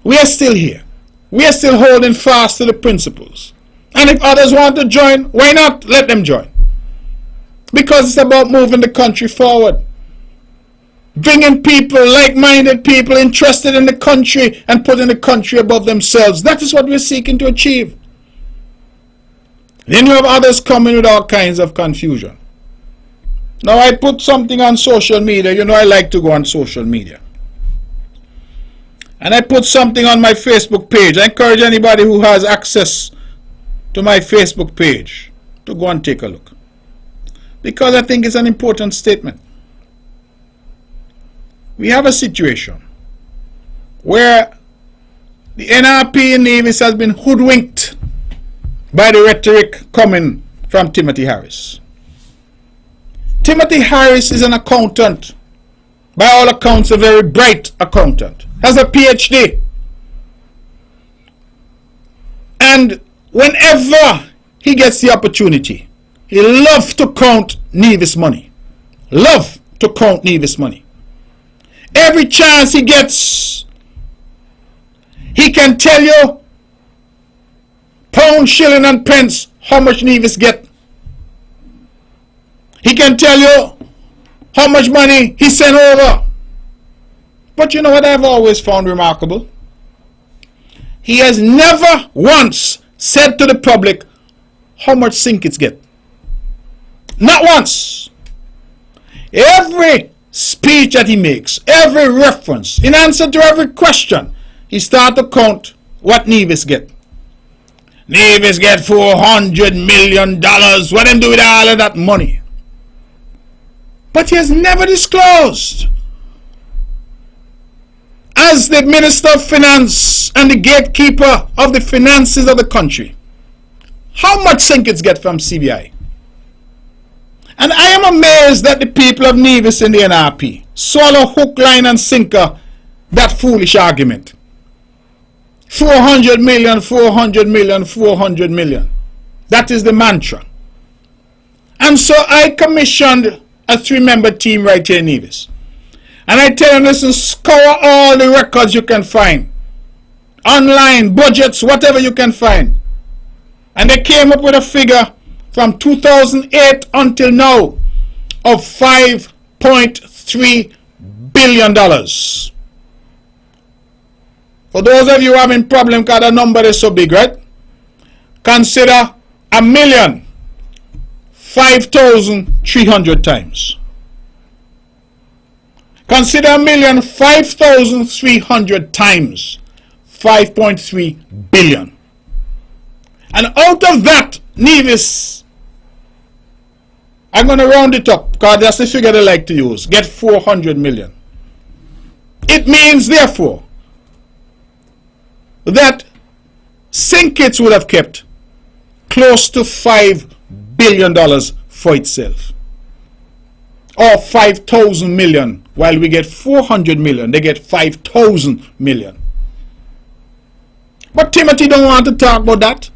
We are still here. We are still holding fast to the principles. And if others want to join, why not? Let them join. Because it's about moving the country forward. Bringing people, like-minded people, interested in the country and putting the country above themselves. That is what we're seeking to achieve. Then you have others coming with all kinds of confusion. Now I put something on social media. You know I like to go on social media. And I put something on my Facebook page. I encourage anybody who has access to my Facebook page to go and take a look. Because I think it's an important statement. We have a situation where the NRP in Nevis has been hoodwinked by the rhetoric coming from Timothy Harris. Timothy Harris is an accountant. By all accounts, a very bright accountant. Has a PhD. And whenever he gets the opportunity, he loves to count Nevis money. Love to count Nevis money. Every chance he gets, he can tell you pound, shilling and pence how much Nevis get. He can tell you how much money he sent over. But you know what I've always found remarkable? He has never once said to the public how much Sinkits get. Not once. Every speech that he makes, every reference, in answer to every question, he starts to count what Nevis get. Nevis get $400 million. What them do with all of that money? But he has never disclosed, as the Minister of Finance and the gatekeeper of the finances of the country, how much Sinkits get from CBI. And I am amazed that the people of Nevis in the NRP swallow hook, line and sinker that foolish argument. 400 million, 400 million, 400 million. That is the mantra. And so I commissioned a 3-member team right here in Nevis. And I tell them, listen, scour all the records you can find. Online, budgets, whatever you can find. And they came up with a figure from 2008 until now of $5.3 billion. For those of you having problem because the number is so big, right? Consider 1,000,000 5,300 times. Consider 1,000,000 5,300 times 5.3 billion. And out of that, Nevis, I'm going to round it up because that's the figure they like to use, get 400 million. It means, therefore, that Sinkits would have kept close to $5 billion for itself. or 5,000 million, while we get 400 million, they get 5,000 million. But Timothy don't want to talk about that,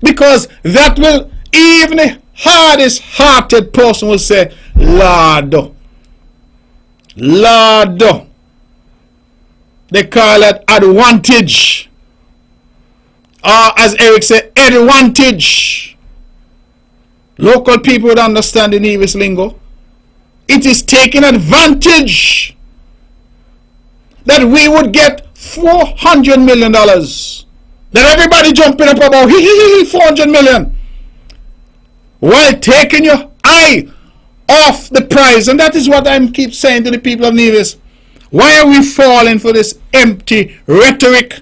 because that will, even the hardest hearted person will say, Lord, Lord. They call it advantage. Or as Eric said, advantage. Local people would understand the Nevis lingo. It is taking advantage that we would get $400 million. That everybody jumping up about, 400 million. While taking your eye off the prize. And that is what I keep saying to the people of Nevis. Why are we falling for this empty rhetoric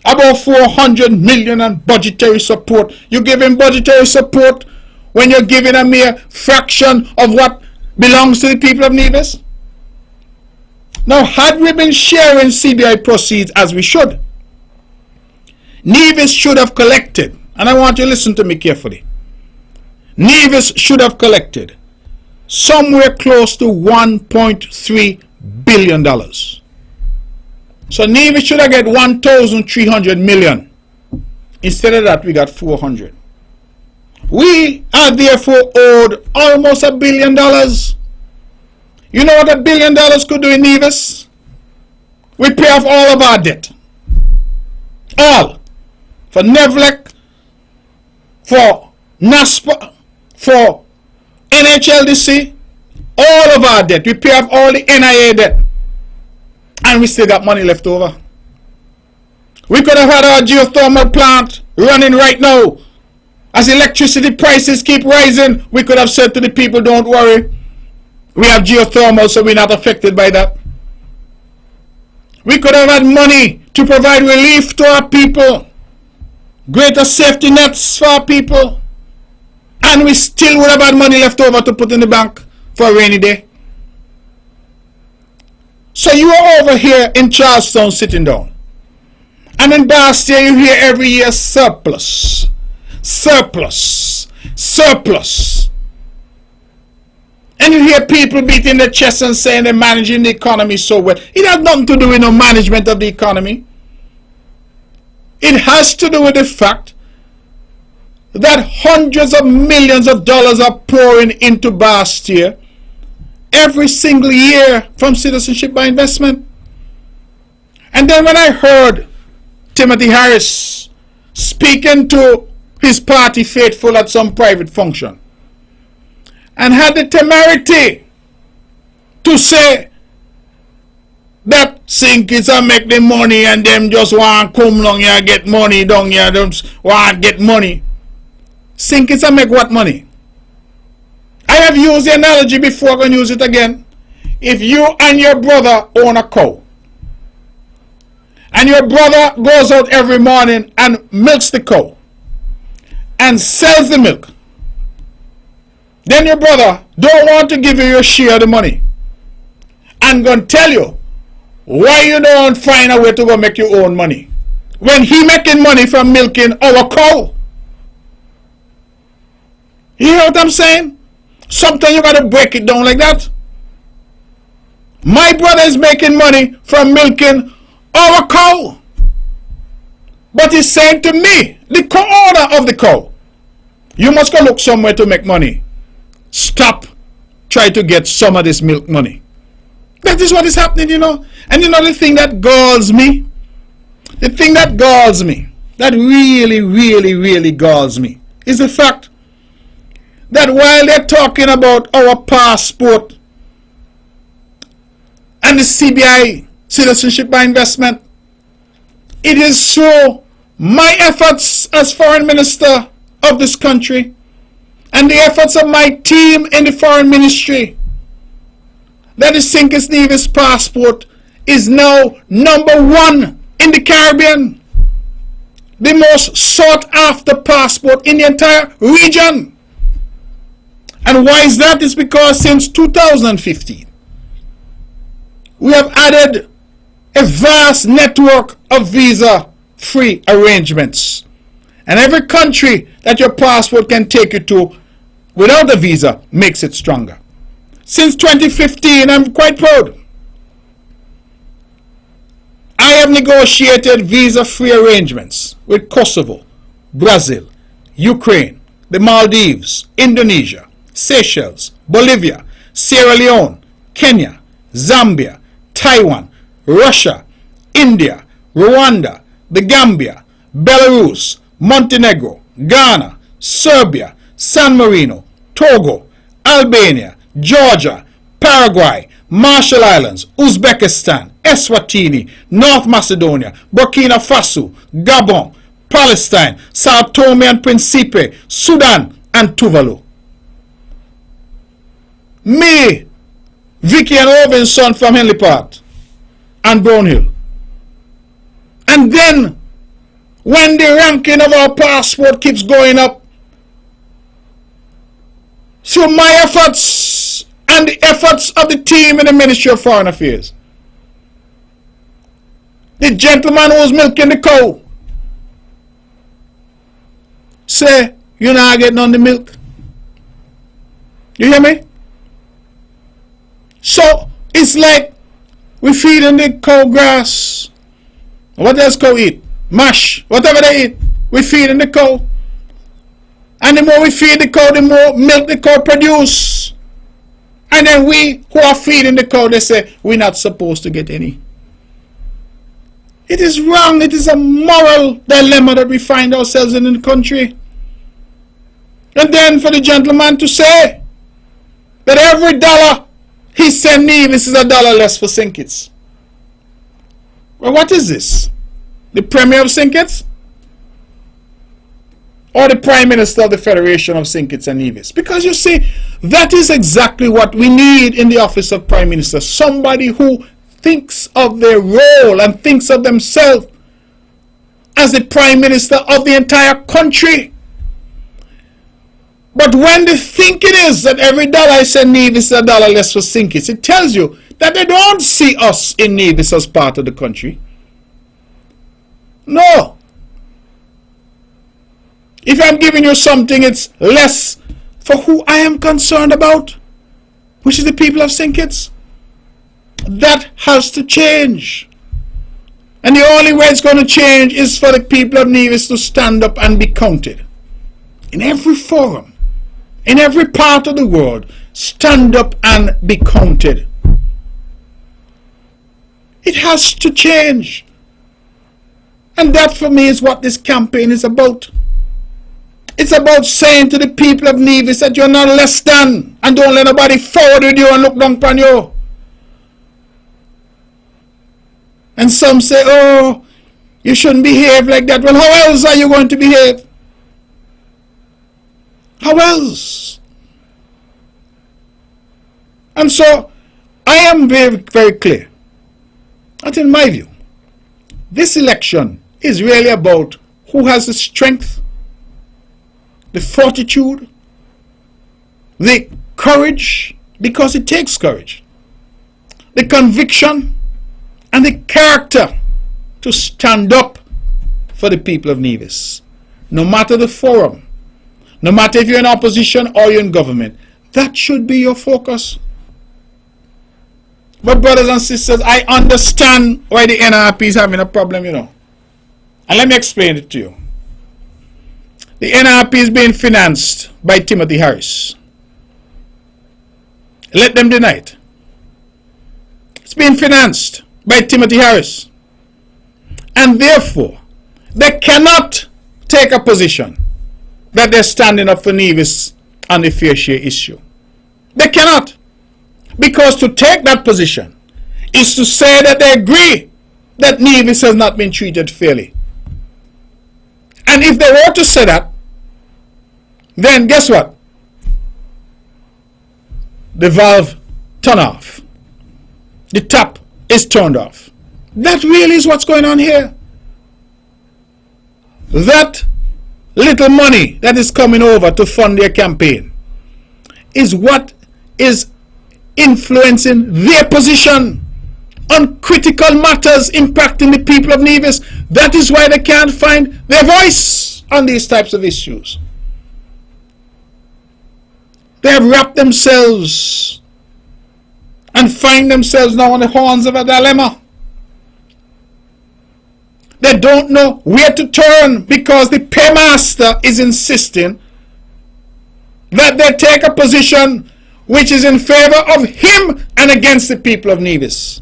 about 400 million and budgetary support? You're giving budgetary support when you're giving a mere fraction of what belongs to the people of Nevis? Now, had we been sharing CBI proceeds as we should, Nevis should have collected, and I want you to listen to me carefully, Nevis should have collected somewhere close to $1.3 billion. So Nevis should have got 1,300 million. Instead of that, we got 400. We are therefore owed almost $1 billion. You know what $1 billion could do in Nevis? We pay off all of our debt. All. For Nevlec, for NASPA, for NHLDC, all of our debt. We pay off all the NIA debt. And we still got money left over. We could have had our geothermal plant running right now. As electricity prices keep rising, we could have said to the people, don't worry. We have geothermal, so we're not affected by that. We could have had money to provide relief to our people. Greater safety nets for our people. And we still would have had money left over to put in the bank for a rainy day. So you are over here in Charlestown sitting down. And in Bastia you hear every year surplus. Surplus. Surplus. And you hear people beating their chests and saying they're managing the economy so well. It has nothing to do with no management of the economy. It has to do with the fact that hundreds of millions of dollars are pouring into Bastia every single year from citizenship by investment. And then when I heard Timothy Harris speaking to his party faithful at some private function and had the temerity to say that Sinkis are make the money and them just want to come down here get money down here, them want get money. Sinkis are make what money? I have used the analogy before, I'm going to use it again. If you and your brother own a cow, and your brother goes out every morning and milks the cow, and sells the milk, then your brother don't want to give you your share of the money, and going to tell you why you don't find a way to go make your own money, when he making money from milking our cow. You hear what I'm saying? Sometimes you got to break it down like that. My brother is making money from milking our cow. But he's saying to me, the co-owner of the cow, you must go look somewhere to make money. Stop trying to get some of this milk money. That is what is happening, you know. And you know the thing that galls me? The thing that galls me, that really, really, really galls me, is the fact that while they're talking about our passport and the CBI, citizenship by investment, it is through my efforts as foreign minister of this country and the efforts of my team in the foreign ministry that the Sinkis Nevis passport is now #1 in the Caribbean. The most sought after passport in the entire region. And why is that? It's because since 2015, we have added a vast network of visa-free arrangements. And every country that your passport can take you to without a visa makes it stronger. Since 2015, I'm quite proud. I have negotiated visa-free arrangements with Kosovo, Brazil, Ukraine, the Maldives, Indonesia, Seychelles, Bolivia, Sierra Leone, Kenya, Zambia, Taiwan, Russia, India, Rwanda, the Gambia, Belarus, Montenegro, Ghana, Serbia, San Marino, Togo, Albania, Georgia, Paraguay, Marshall Islands, Uzbekistan, Eswatini, North Macedonia, Burkina Faso, Gabon, Palestine, Sao Tome and Principe, Sudan, and Tuvalu. Me, Vicky and Robinson from Henley Park and Brownhill. And then, when the ranking of our passport keeps going up, through my efforts and the efforts of the team in the Ministry of Foreign Affairs, the gentleman who was milking the cow say, you're not getting on the milk. You hear me? So, it's like we feeding the cow grass. What else cow eat? Mash. Whatever they eat, we feeding the cow. And the more we feed the cow, the more milk the cow produce. And then we who are feeding the cow, they say, we're not supposed to get any. It is wrong. It is a moral dilemma that we find ourselves in the country. And then for the gentleman to say that every dollar he sent Nevis is $1 less for St. Kitts. Well, what is this? The Premier of St. Kitts? Or the Prime Minister of the Federation of St. Kitts and Nevis? Because you see, that is exactly what we need in the office of Prime Minister. Somebody who thinks of their role and thinks of themselves as the Prime Minister of the entire country. But when the thinking is that every dollar I send Nevis is $1 less for St. Kitts, it tells you that they don't see us in Nevis as part of the country. No. If I'm giving you something, it's less for who I am concerned about, which is the people of St. Kitts. That has to change. And the only way it's going to change is for the people of Nevis to stand up and be counted. In every forum, in every part of the world, stand up and be counted. It has to change. And that for me is what this campaign is about. It's about saying to the people of Nevis that you're not less than, and don't let nobody forward with you and look down upon you. And some say, oh, you shouldn't behave like that. Well, how else are you going to behave? How else? And so, I am very, very clear that in my view, this election is really about who has the strength, the fortitude, the courage, because it takes courage, the conviction, and the character to stand up for the people of Nevis. No matter the forum, no matter if you're in opposition or you're in government, that should be your focus. But brothers and sisters, I understand why the NRP is having a problem, you know. And let me explain it to you. The NRP is being financed by Timothy Harris. Let them deny it. It's being financed by Timothy Harris. And therefore, they cannot take a position that they're standing up for Nevis on the fair share issue. They cannot. Because to take that position is to say that they agree that Nevis has not been treated fairly. And if they were to say that, then guess what? The valve turned off. The tap is turned off. That really is what's going on here. That little money that is coming over to fund their campaign is what is influencing their position on critical matters impacting the people of Nevis. That is why they can't find their voice on these types of issues. They have wrapped themselves and find themselves now on the horns of a dilemma. They don't know where to turn because the paymaster is insisting that they take a position which is in favor of him and against the people of Nevis.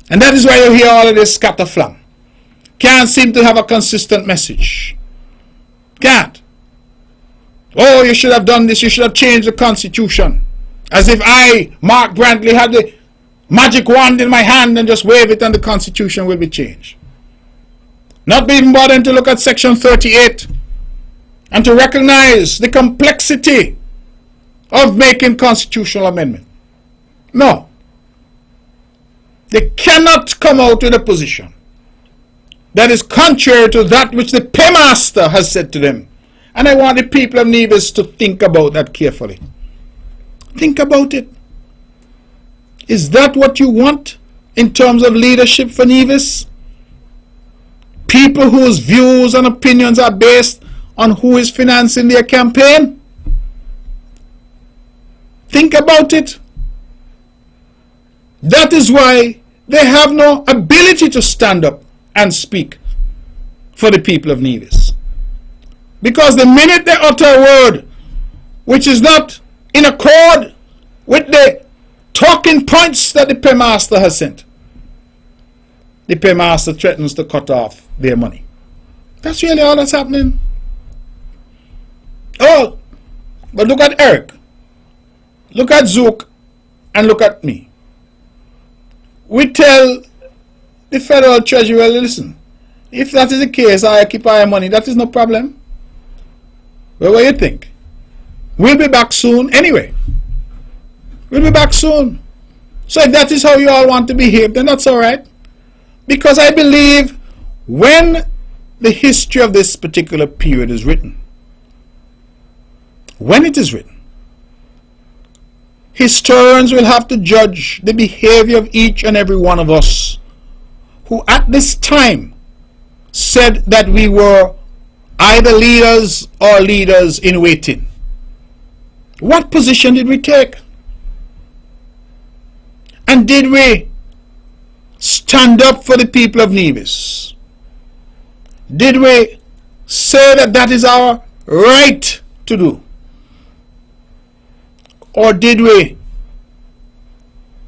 And that is why you hear all of this scatterflam. Can't seem to have a consistent message. Can't. Oh, you should have done this, you should have changed the constitution. As if I, Mark Brantley, had the magic wand in my hand and just wave it and the constitution will be changed. Not even bothering to look at section 38 and to recognize the complexity of making constitutional amendment. No. They cannot come out with a position that is contrary to that which the paymaster has said to them. And I want the people of Nevis to think about that carefully. Think about it. Is that what you want in terms of leadership for Nevis? People whose views and opinions are based on who is financing their campaign? Think about it. That is why they have no ability to stand up and speak for the people of Nevis. Because the minute they utter a word which is not in accord with the talking points that the paymaster has sent, the paymaster threatens to cut off their money. That's really all that's happening. Oh, but look at Eric, look at Zook, and look at me. We tell the federal treasury, well, listen, if that is the case, I keep our money, that is no problem. Well, what do you think? We'll be back soon anyway. We'll be back soon. So if that is how you all want to behave, then that's all right. Because I believe when the history of this particular period is written, when it is written, historians will have to judge the behavior of each and every one of us who at this time said that we were either leaders or leaders in waiting. What position did we take? And did we stand up for the people of Nevis? Did we say that that is our right to do? Or did we,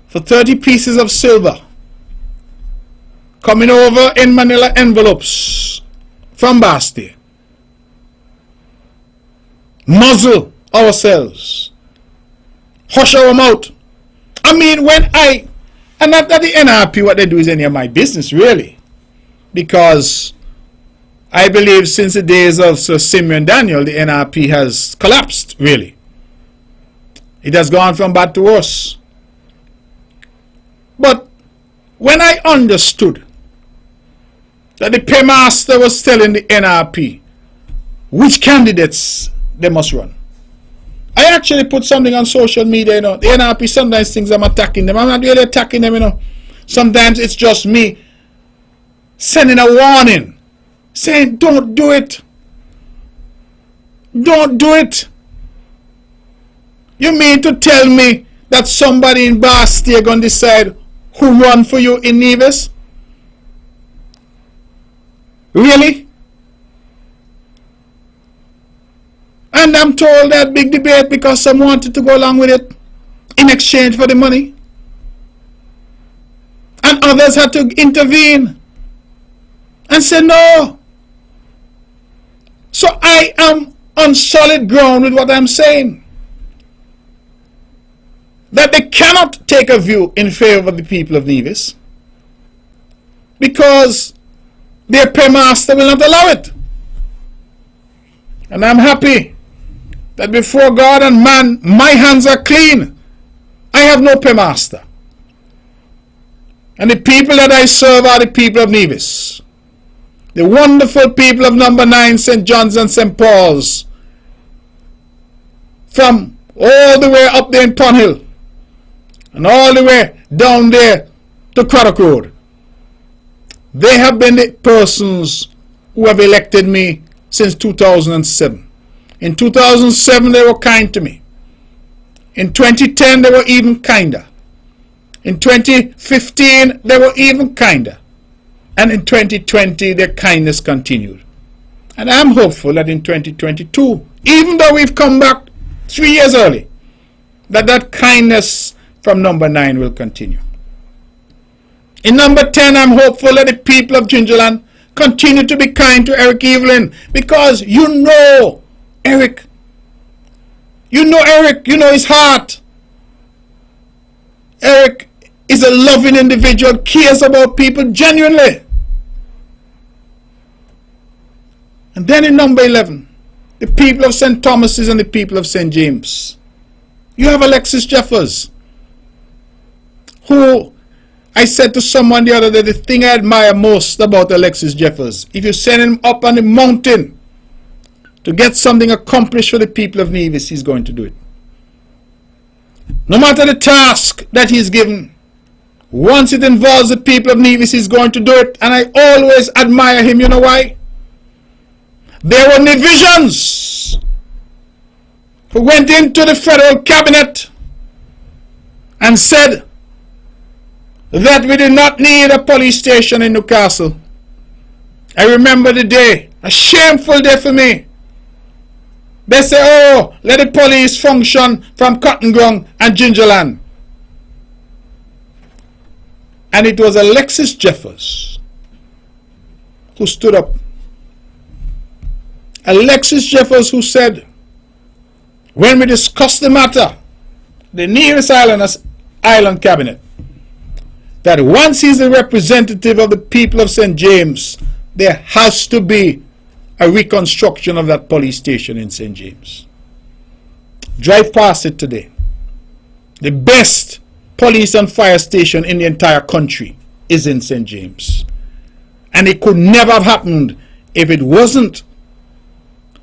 for 30 pieces of silver, coming over in manila envelopes from Basti, muzzle ourselves, hush our mouth? I mean, and not that the NRP, what they do is any of my business, really. Because I believe since the days of Sir Simeon Daniel, the NRP has collapsed, really. It has gone from bad to worse. But when I understood that the paymaster was telling the NRP which candidates they must run, I actually put something on social media, you know. The NRP sometimes thinks I'm attacking them. I'm not really attacking them, you know. Sometimes it's just me sending a warning, saying, don't do it. Don't do it. You mean to tell me that somebody in Basti are going to decide who run for you in Nevis? Really? And I'm told that big debate because some wanted to go along with it in exchange for the money. And others had to intervene and say no. So I am on solid ground with what I'm saying. That they cannot take a view in favor of the people of Nevis because their paymaster will not allow it. And I'm happy that before God and man, my hands are clean. I have no paymaster. And the people that I serve are the people of Nevis. The wonderful people of number 9, St. John's and St. Paul's. From all the way up there in Pond Hill. And all the way down there to Craddock Road. They have been the persons who have elected me since 2007. In 2007 they were kind to me. In 2010 they were even kinder. In 2015, they were even kinder. And in 2020, their kindness continued. And I'm hopeful that in 2022, even though we've come back 3 years early, that kindness from number 9 will continue. In number 10, I'm hopeful that the people of Gingerland continue to be kind to Eric Evelyn, because you know Eric. You know Eric. You know his heart. Eric is a loving individual, cares about people genuinely. And then in number 11, the people of St. Thomas's and the people of St. James. You have Alexis Jeffers, who I said to someone the other day, the thing I admire most about Alexis Jeffers, if you send him up on the mountain to get something accomplished for the people of Nevis, he's going to do it. No matter the task that he's given, once it involves the people of Nevis, he's going to do it. And I always admire him. You know why? There were Nevisians who went into the federal cabinet and said that we did not need a police station in Newcastle. I remember the day, a shameful day for me. They say, oh, let the police function from Cotton Ground and Gingerland. And it was Alexis Jeffers who stood up. Alexis Jeffers who said, when we discussed the matter, the Nevis Island Cabinet, that once he's a representative of the people of St. James, there has to be a reconstruction of that police station in St. James. Drive past it today. The best police and fire station in the entire country is in St. James. And it could never have happened if it wasn't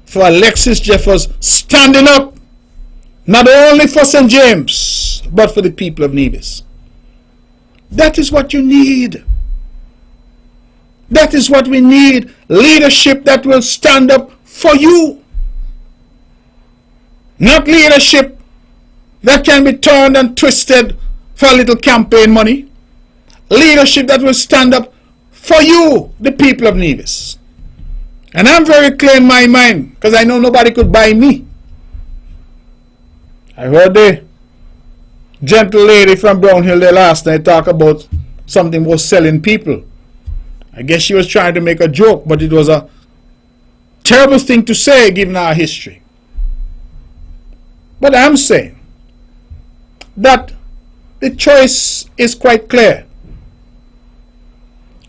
for Alexis Jeffers standing up, not only for St. James, but for the people of Nevis. That is what you need. That is what we need. Leadership that will stand up for you. Not leadership that can be turned and twisted for a little campaign money. Leadership that will stand up for you, the people of Nevis. And I'm very clear in my mind, because I know nobody could buy me. I heard the gentle lady from Brownhill there last night talk about something was selling people. I guess she was trying to make a joke, but it was a terrible thing to say given our history. But I'm saying that the choice is quite clear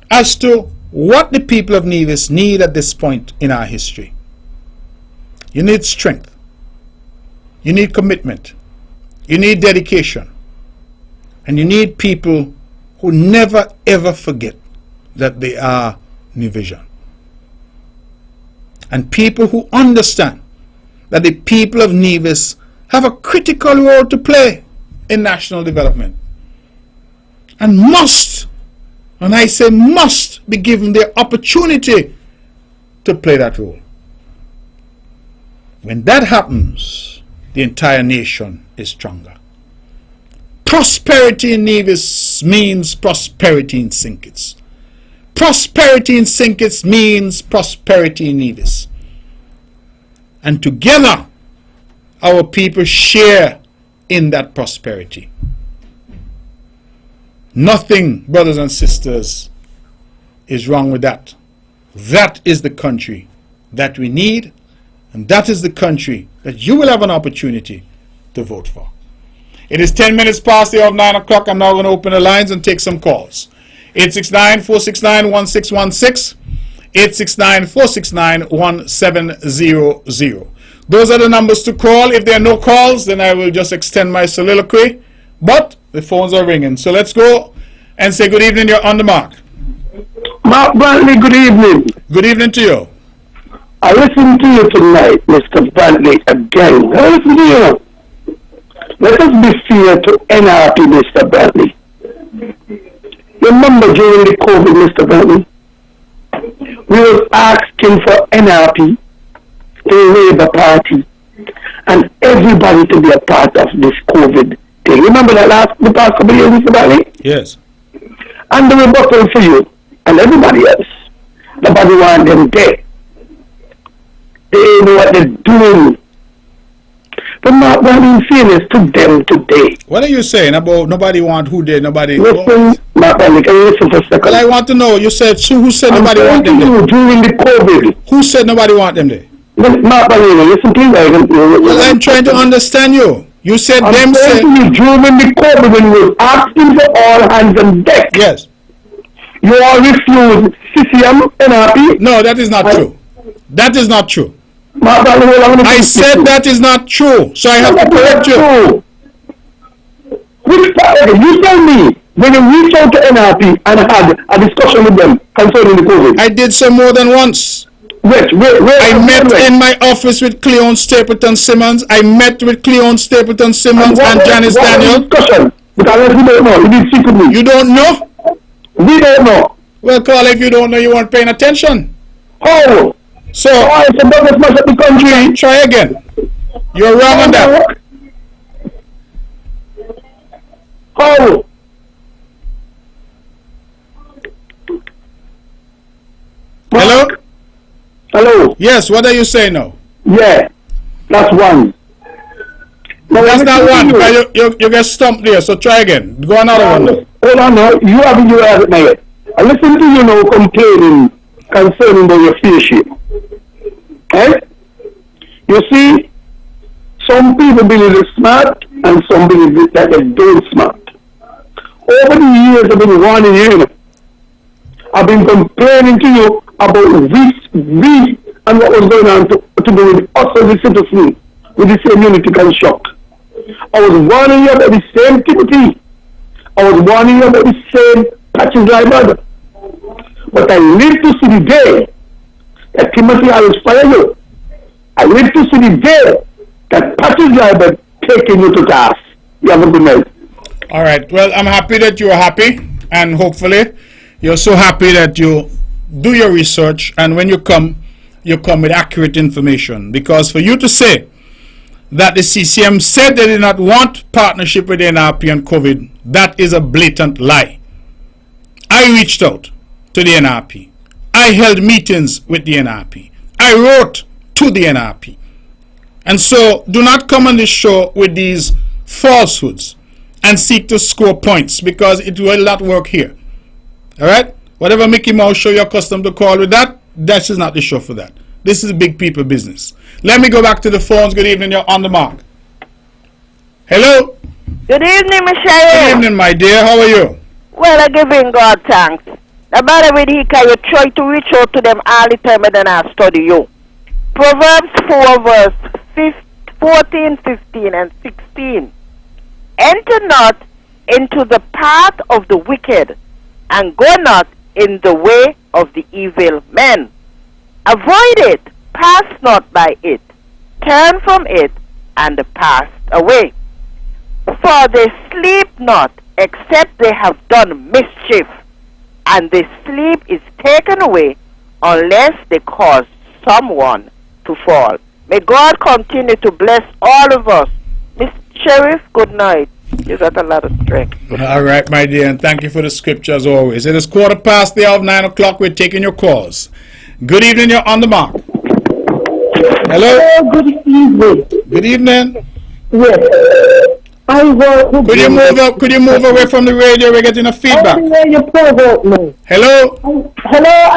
as to what the people of Nevis need at this point in our history. You need strength. You need commitment. You need dedication. And you need people who never ever forget that they are Nevisian. And people who understand that the people of Nevis have a critical role to play in national development. And must, and I say must, be given the opportunity to play that role. When that happens, the entire nation is stronger. Prosperity in Nevis means prosperity in St. Kitts. Prosperity in St. Kitts means prosperity in Nevis. And together, our people share in that prosperity. Nothing, brothers and sisters, is wrong with that. That is the country that we need, and that is the country that you will have an opportunity to vote for. It is 10 minutes past the hour of 9 o'clock. I'm now going to open the lines and take some calls. 869-469-1616, 869-469-1700. Those are the numbers to call. If there are no calls, then I will just extend my soliloquy. But the phones are ringing. So let's go and say good evening. You're on the mark. Mark Brantley, good evening. Good evening to you. I listened to you tonight, Mr. Brantley, again. I listened to you. Let us be fair to NRP, Mr. Brantley. Remember during the COVID, Mr. Brantley, we were asking for NRP, the Labour Party, and everybody to be a part of this COVID thing. Remember the past couple of years, Mr. Brantley? Yes. And the rebuttal for you and everybody else. Nobody want them dead. They know what they're doing. But not in fairness to them today. What are you saying about nobody want who did, nobody... Listen, Mark Brantley, can you listen for a second? Well, I want to know, you said, who said nobody want them there? During the COVID. Who said nobody want them there? Mark Brantley, listen to me. Well, I'm trying to understand you. You said them said... During the COVID when we were asking for all hands on deck. Yes. You all refused CCM, NRP? No, that is not true. That is not true. I said that is not true, so I have to correct you. Which part? Okay, you tell me when you reached out to NRP and had a discussion with them concerning the COVID. I did so more than once. Where I met in my office with Cleon Stapleton Simmons. I met with Cleon Stapleton Simmons and Janice Daniel. Discussion? Because we don't know. You did secretly. You don't know? We don't know. Well, Carl, if you don't know, you weren't paying attention. Oh. So, it's a business match of the country. Try again. You're wrong on that. How? Hello? Hello? Yes, what are you saying now? Yeah, that's one. No, that's not one, because you get stumped there, so try again. Go another one now. Hold on now, you have it now. I listen to you now complaining concerning about your face shape. Eh? You see, some people believe they're smart and some believe that they don't smart. Over the years I've been warning you. I've been complaining to you about we and what was going on to do with us as a citizen with the same unity construct. I was warning you about the same Timothy. I was warning you about the same patches like mother. But I live to see the day that Timothy will inspire you. I live to see the day that patches like taking you to task. You have a good night. All right. Well, I'm happy that you're happy, and hopefully you're so happy that you do your research, and when you come with accurate information. Because for you to say that the CCM said they did not want partnership with the NRP and COVID, that is a blatant lie. I reached out to the NRP. I held meetings with the NRP. I wrote to the NRP. And so do not come on this show with these falsehoods and seek to score points, because it will not work here. All right? Whatever Mickey Mouse show you're accustomed to call with that is not the show for that. This is big people business. Let me go back to the phones. Good evening. You're on the mark. Hello? Good evening, Michelle. Good evening, my dear. How are you? Well, I'm giving God thanks. The matter with Hika, you try to reach out to them all the time, and then I study you. Proverbs 4, verse 14, 15, and 16. Enter not into the path of the wicked, and go not in the way of the evil men. Avoid it, pass not by it, turn from it, and pass away. For they sleep not, except they have done mischief, and their sleep is taken away, unless they cause someone to fall. May God continue to bless all of us. Miss Sheriff, good night. You got a lot of strength. All right, my dear, and thank you for the scripture as always. It is 9:15. We're taking your calls. Good evening, you're on the mark. Hello? Hello, good evening. Good evening. Yes. I want to Could you move away from the radio? We're getting a feedback. Hello? Hello,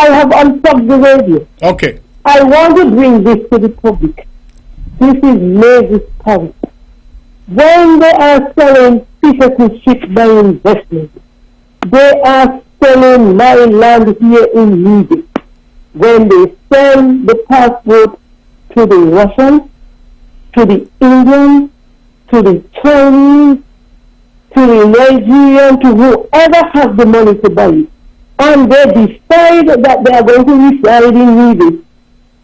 I have unplugged the radio. Okay. I want to bring this to the public. This is Nevis point. When they are selling citizenship by investment, they are selling my land here in Nevis. When they sell the passport to the Russians, to the Indians, to the Chinese, to the Nigerian, to whoever has the money to buy it, and they decide that they are going to reside in Nevis,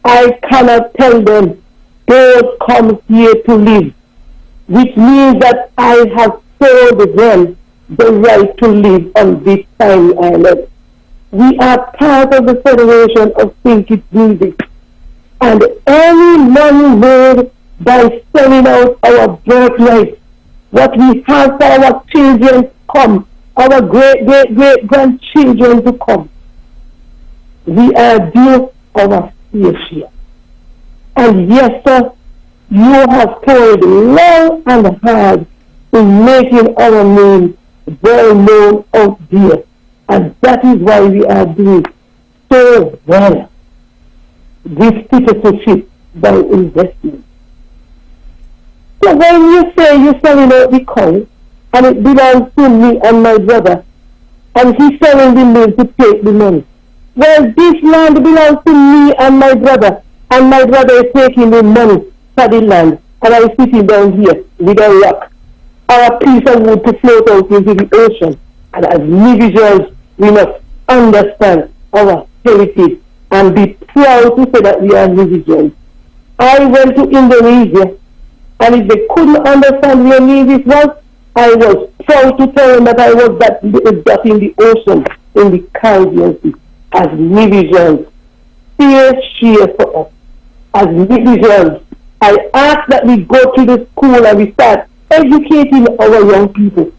I cannot tell them, don't come here to live, which means that I have sold them the right to live on this tiny island. We are part of the Federation of St. Kitts Nevis, and any money made by selling out our birthright what we have for our children to come, our great-great-great-grandchildren to come. We are due our fair share. And yes, sir, you have toiled long and hard in making our name well known out there. And that is why we are doing so well with citizenship by investment. So when you say you're selling out the cow, and it belongs to me and my brother, and he's selling the milk to take the money. Well, this land belongs to me and my brother is taking the money for the land, and I'm sitting down here with a rock or a piece of wood to float out into the ocean. And as Nevisians, we must understand our heritage and be proud to say that we are Nevisians. I went to Indonesia, and if they couldn't understand where Nevis was, I was proud to tell them that I was that in the ocean, in the Caribbean Sea. As Nevisians, fear share for us. As Nevisians, I ask that we go to the school and we start educating our young people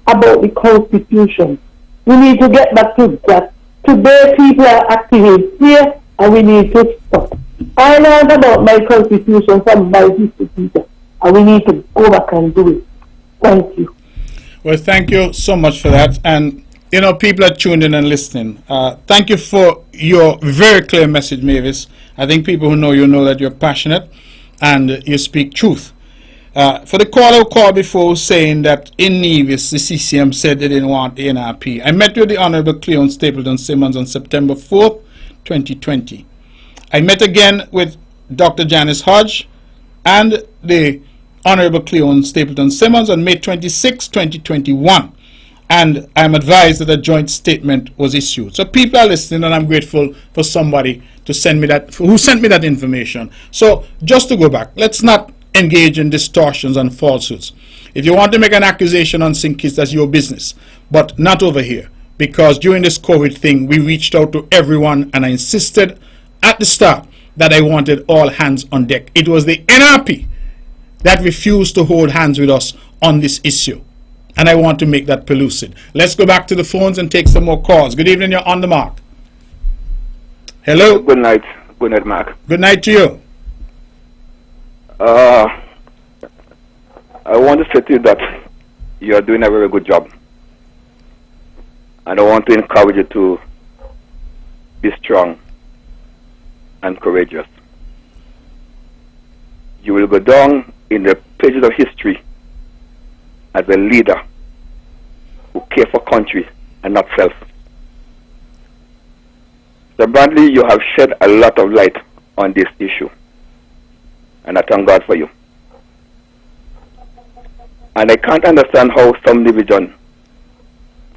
about the Constitution. We need to get back to that. Today people are acting in fear, and we need to stop. I learned about my Constitution from my history teacher, and we need to go back and do it. Thank you. Well, thank you so much for that. And, you know, people are tuned in and listening. Thank you for your very clear message, Mavis. I think people who know you know that you're passionate and you speak truth. For the caller who called before saying that in Nevis, the CCM said they didn't want the NRP. I met with the Honorable Cleon Stapleton Simmons on September 4th, 2020. I met again with Dr. Janice Hodge and the Honorable Cleon Stapleton Simmons on May 26, 2021. And I'm advised that a joint statement was issued. So people are listening, and I'm grateful for somebody to send me that, who sent me that information. So just to go back, let's not engage in distortions and falsehoods. If you want to make an accusation on St. Kitts, that's your business, but not over here. Because during this COVID thing, we reached out to everyone, and I insisted at the start that I wanted all hands on deck. It was the NRP that refused to hold hands with us on this issue. And I want to make that pellucid. Let's go back to the phones and take some more calls. Good evening, you're on the mark. Hello? Good night. Good night, Mark. Good night to you. I want to say to you that you are doing a very good job. And I want to encourage you to be strong and courageous. You will go down in the pages of history as a leader who care for country and not self. So Brantley, you have shed a lot of light on this issue, and I thank God for you. And I can't understand how some Nevisians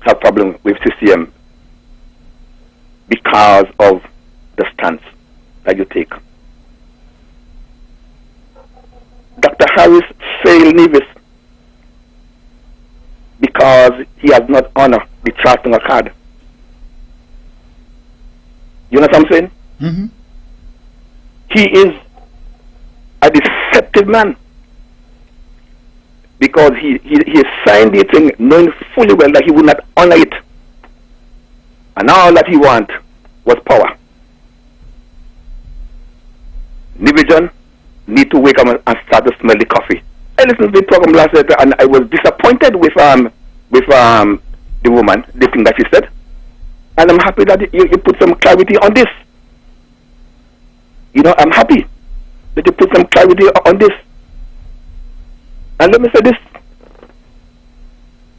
have problem with CCM because of the stance that you take. Dr. Harris failed Nevis because he has not honored the Charlestown Accord. You know what I'm saying? Mm-hmm. He is a deceptive man because he signed the thing knowing fully well that he would not honor it. And all that he wanted was power. Nevisian need to wake up and start to smell the coffee. I listened to the program last night and I was disappointed with the woman, the thing that she said. And I'm happy that you put some clarity on this. You know, I'm happy that you put some clarity on this. And let me say this.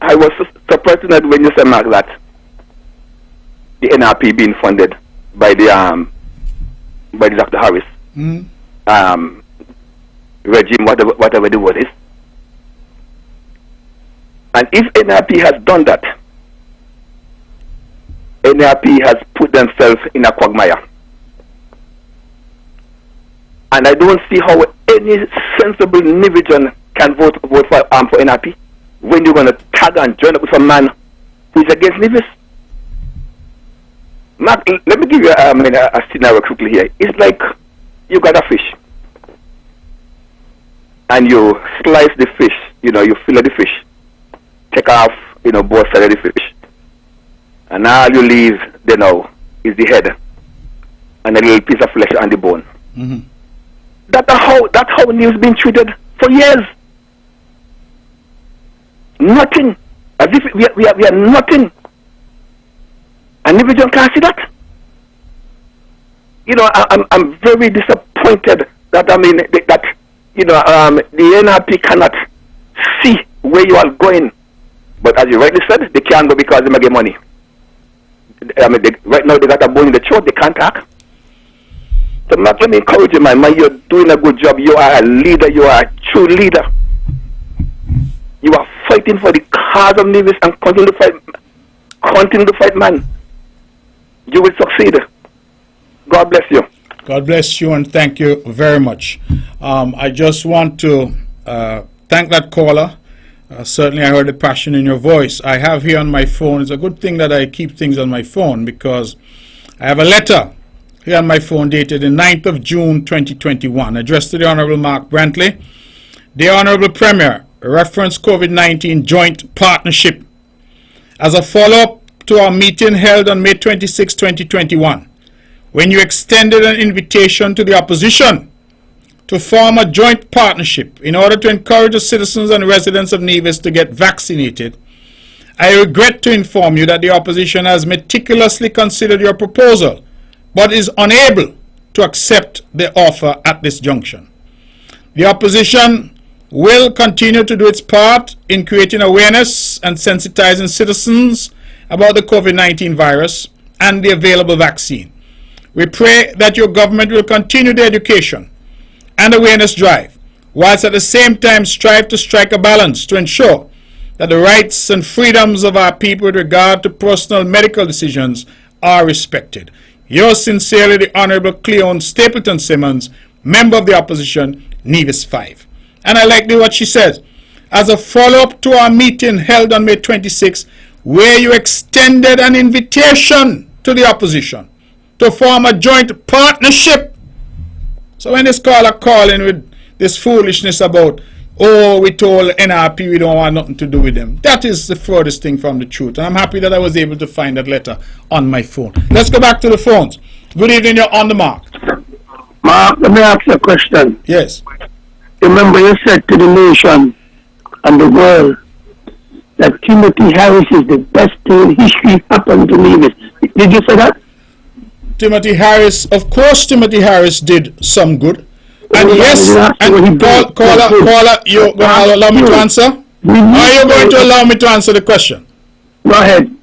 I was surprised that when you said, Mark, that the NRP being funded by the Dr. Harris regime, whatever the word is. And if NRP has done that, NRP has put themselves in a quagmire. And I don't see how any sensible Nevisian can vote for NRP when you're going to tag and join up with a man who is against Nevis. Mark, let me give you a scenario quickly here. It's like you got a fish and you slice the fish you fillet the fish, take off, both sides of the fish, and all you leave, is the head and a little piece of flesh on the bone. Mm-hmm. That's how Nevis been treated for years. Nothing. As if we are nothing. And Nevisian can't see that. I'm very disappointed that the NRP cannot see where you are going. But as you rightly said, they can't go because they make money. Right now they got a bone in the throat, they can't talk. So I'm not going to encourage you, man. You're doing a good job. You are a leader. You are a true leader. You are fighting for the cause of Nevis and continue to fight. Continue to fight, man. You will succeed. God bless you. God bless you and thank you very much. I just want to thank that caller. Certainly I heard the passion in your voice. I have here on my phone, it's a good thing that I keep things on my phone because I have a letter here on my phone dated the 9th of June 2021 addressed to the Honorable Mark Brantley. Dear Honorable Premier, reference COVID-19 joint partnership. As a follow-up to our meeting held on May 26, 2021, when you extended an invitation to the opposition to form a joint partnership in order to encourage the citizens and residents of Nevis to get vaccinated, I regret to inform you that the opposition has meticulously considered your proposal, but is unable to accept the offer at this junction. The opposition will continue to do its part in creating awareness and sensitizing citizens about the COVID-19 virus and the available vaccine. We pray that your government will continue the education and awareness drive, whilst at the same time strive to strike a balance to ensure that the rights and freedoms of our people with regard to personal medical decisions are respected. Yours sincerely, the Honorable Cleon Stapleton Simmons, member of the opposition, Nevis 5. And I like what she says. As a follow-up to our meeting held on May 26, where you extended an invitation to the opposition to form a joint partnership. So when this caller calling with this foolishness about, oh, we told NRP we don't want nothing to do with them, that is the furthest thing from the truth. And I'm happy that I was able to find that letter on my phone. Let's go back to the phones. Good evening, you're on the mark. Mark, let me ask you a question. Yes. Remember you said to the nation and the world that Timothy Harris is the best thing in history happened to Nevis. Did you say that? Timothy Harris, of course Timothy Harris did some good. And yes, and caller, you're going to allow me to answer? Are you going to allow me to answer the question? Go ahead.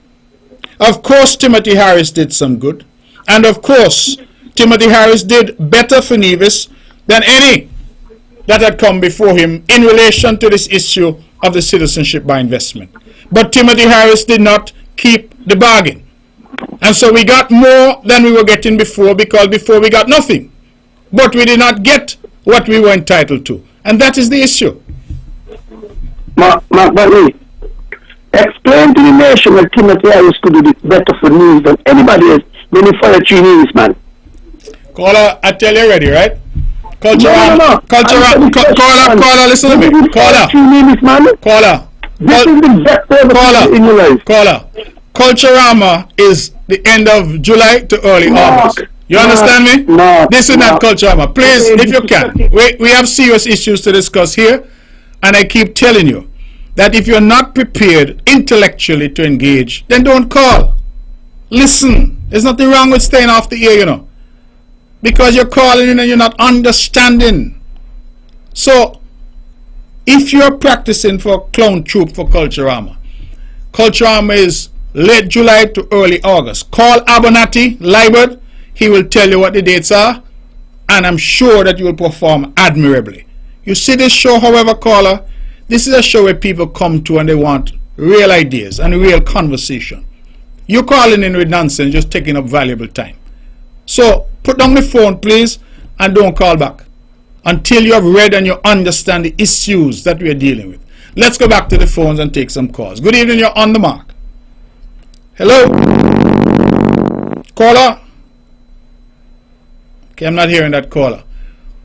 Of course Timothy Harris did some good. And of course Timothy Harris did better for Nevis than any that had come before him in relation to this issue of the citizenship by investment. But Timothy Harris did not keep the bargain. And so we got more than we were getting before, because before we got nothing. But we did not get what we were entitled to. And that is the issue. Mark Brantley, explain to the nation that Timothy Harris could do it better for Nevis than anybody else when he followed three Nevis, man. Caller, I tell you already, right? No. Caller, listen to me. Caller. This is the best ever in your life. Caller. Culturama is the end of July to early August. You understand me? This is not Culturama. Please, if you can. We have serious issues to discuss here. And I keep telling you that if you're not prepared intellectually to engage, then don't call. Listen. There's nothing wrong with staying off the air, you know. Because you're calling in and you're not understanding. So, if you're practicing for clown troop for Culturama is late July to early August. Call Abernathy, Libert. He will tell you what the dates are. And I'm sure that you will perform admirably. You see this show, however, caller, this is a show where people come to and they want real ideas and real conversation. You're calling in with nonsense, just taking up valuable time. So, put down the phone, please, and don't call back until you have read and you understand the issues that we are dealing with. Let's go back to the phones and take some calls. Good evening, you're on the mark. Hello? Caller? Okay, I'm not hearing that caller.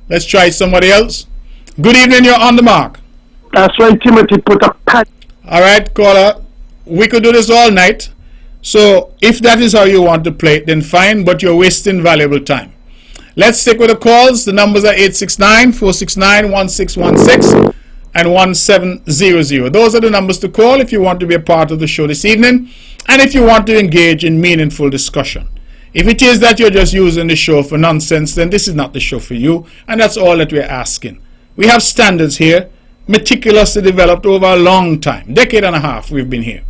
Let's try somebody else. Good evening, you're on the mark. That's why Timothy put a pat. All right, caller. We could do this all night. So if that is how you want to play it, then fine, but you're wasting valuable time. Let's stick with the calls. The numbers are 869-469-1616 and 1700. Those are the numbers to call if you want to be a part of the show this evening and if you want to engage in meaningful discussion. If it is that you're just using the show for nonsense, then this is not the show for you, and that's all that we're asking. We have standards here, meticulously developed over a long time, decade and a half we've been here.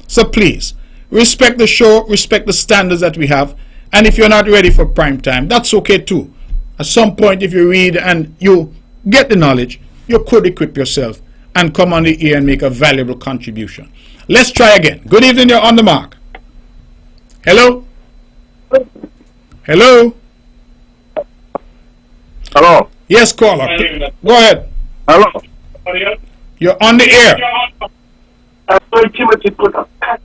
So please, respect the show, respect the standards that we have, and if you're not ready for prime time, that's okay too. At some point, if you read and you get the knowledge, you could equip yourself and come on the air and make a valuable contribution. Let's try again. Good evening, you're on the mark. Hello? Hello? Hello? Yes, caller. Go ahead. Hello? You're on the air. That's why Timothy put a pat.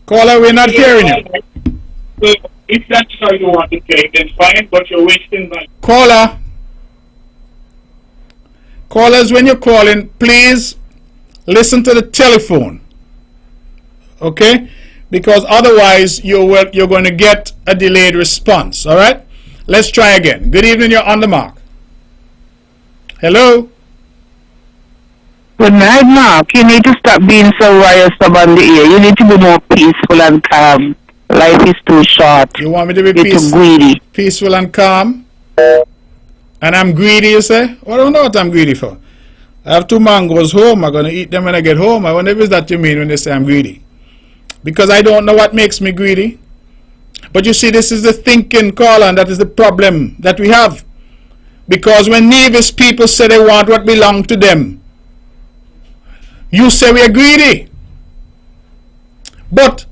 Caller, we're not hearing you. If that's how you want to play, then fine, but you're wasting my... Caller. Callers, when you're calling, please listen to the telephone. Okay? Because otherwise you're going to get a delayed response. All right? Let's try again. Good evening, you're on the mark. Hello? Good night, Mark. You need to stop being so worrisome on the air. You need to be more peaceful and calm. Life is too short. You want me to be You're too greedy. peaceful and calm? And I'm greedy, you say? Well, I don't know what I'm greedy for. I have 2 mangoes home. I'm going to eat them when I get home. I wonder if it's that you mean when they say I'm greedy. Because I don't know what makes me greedy. But you see, this is the thinking, caller, and that is the problem that we have. Because when Nevis people say they want what belongs to them, you say we are greedy. But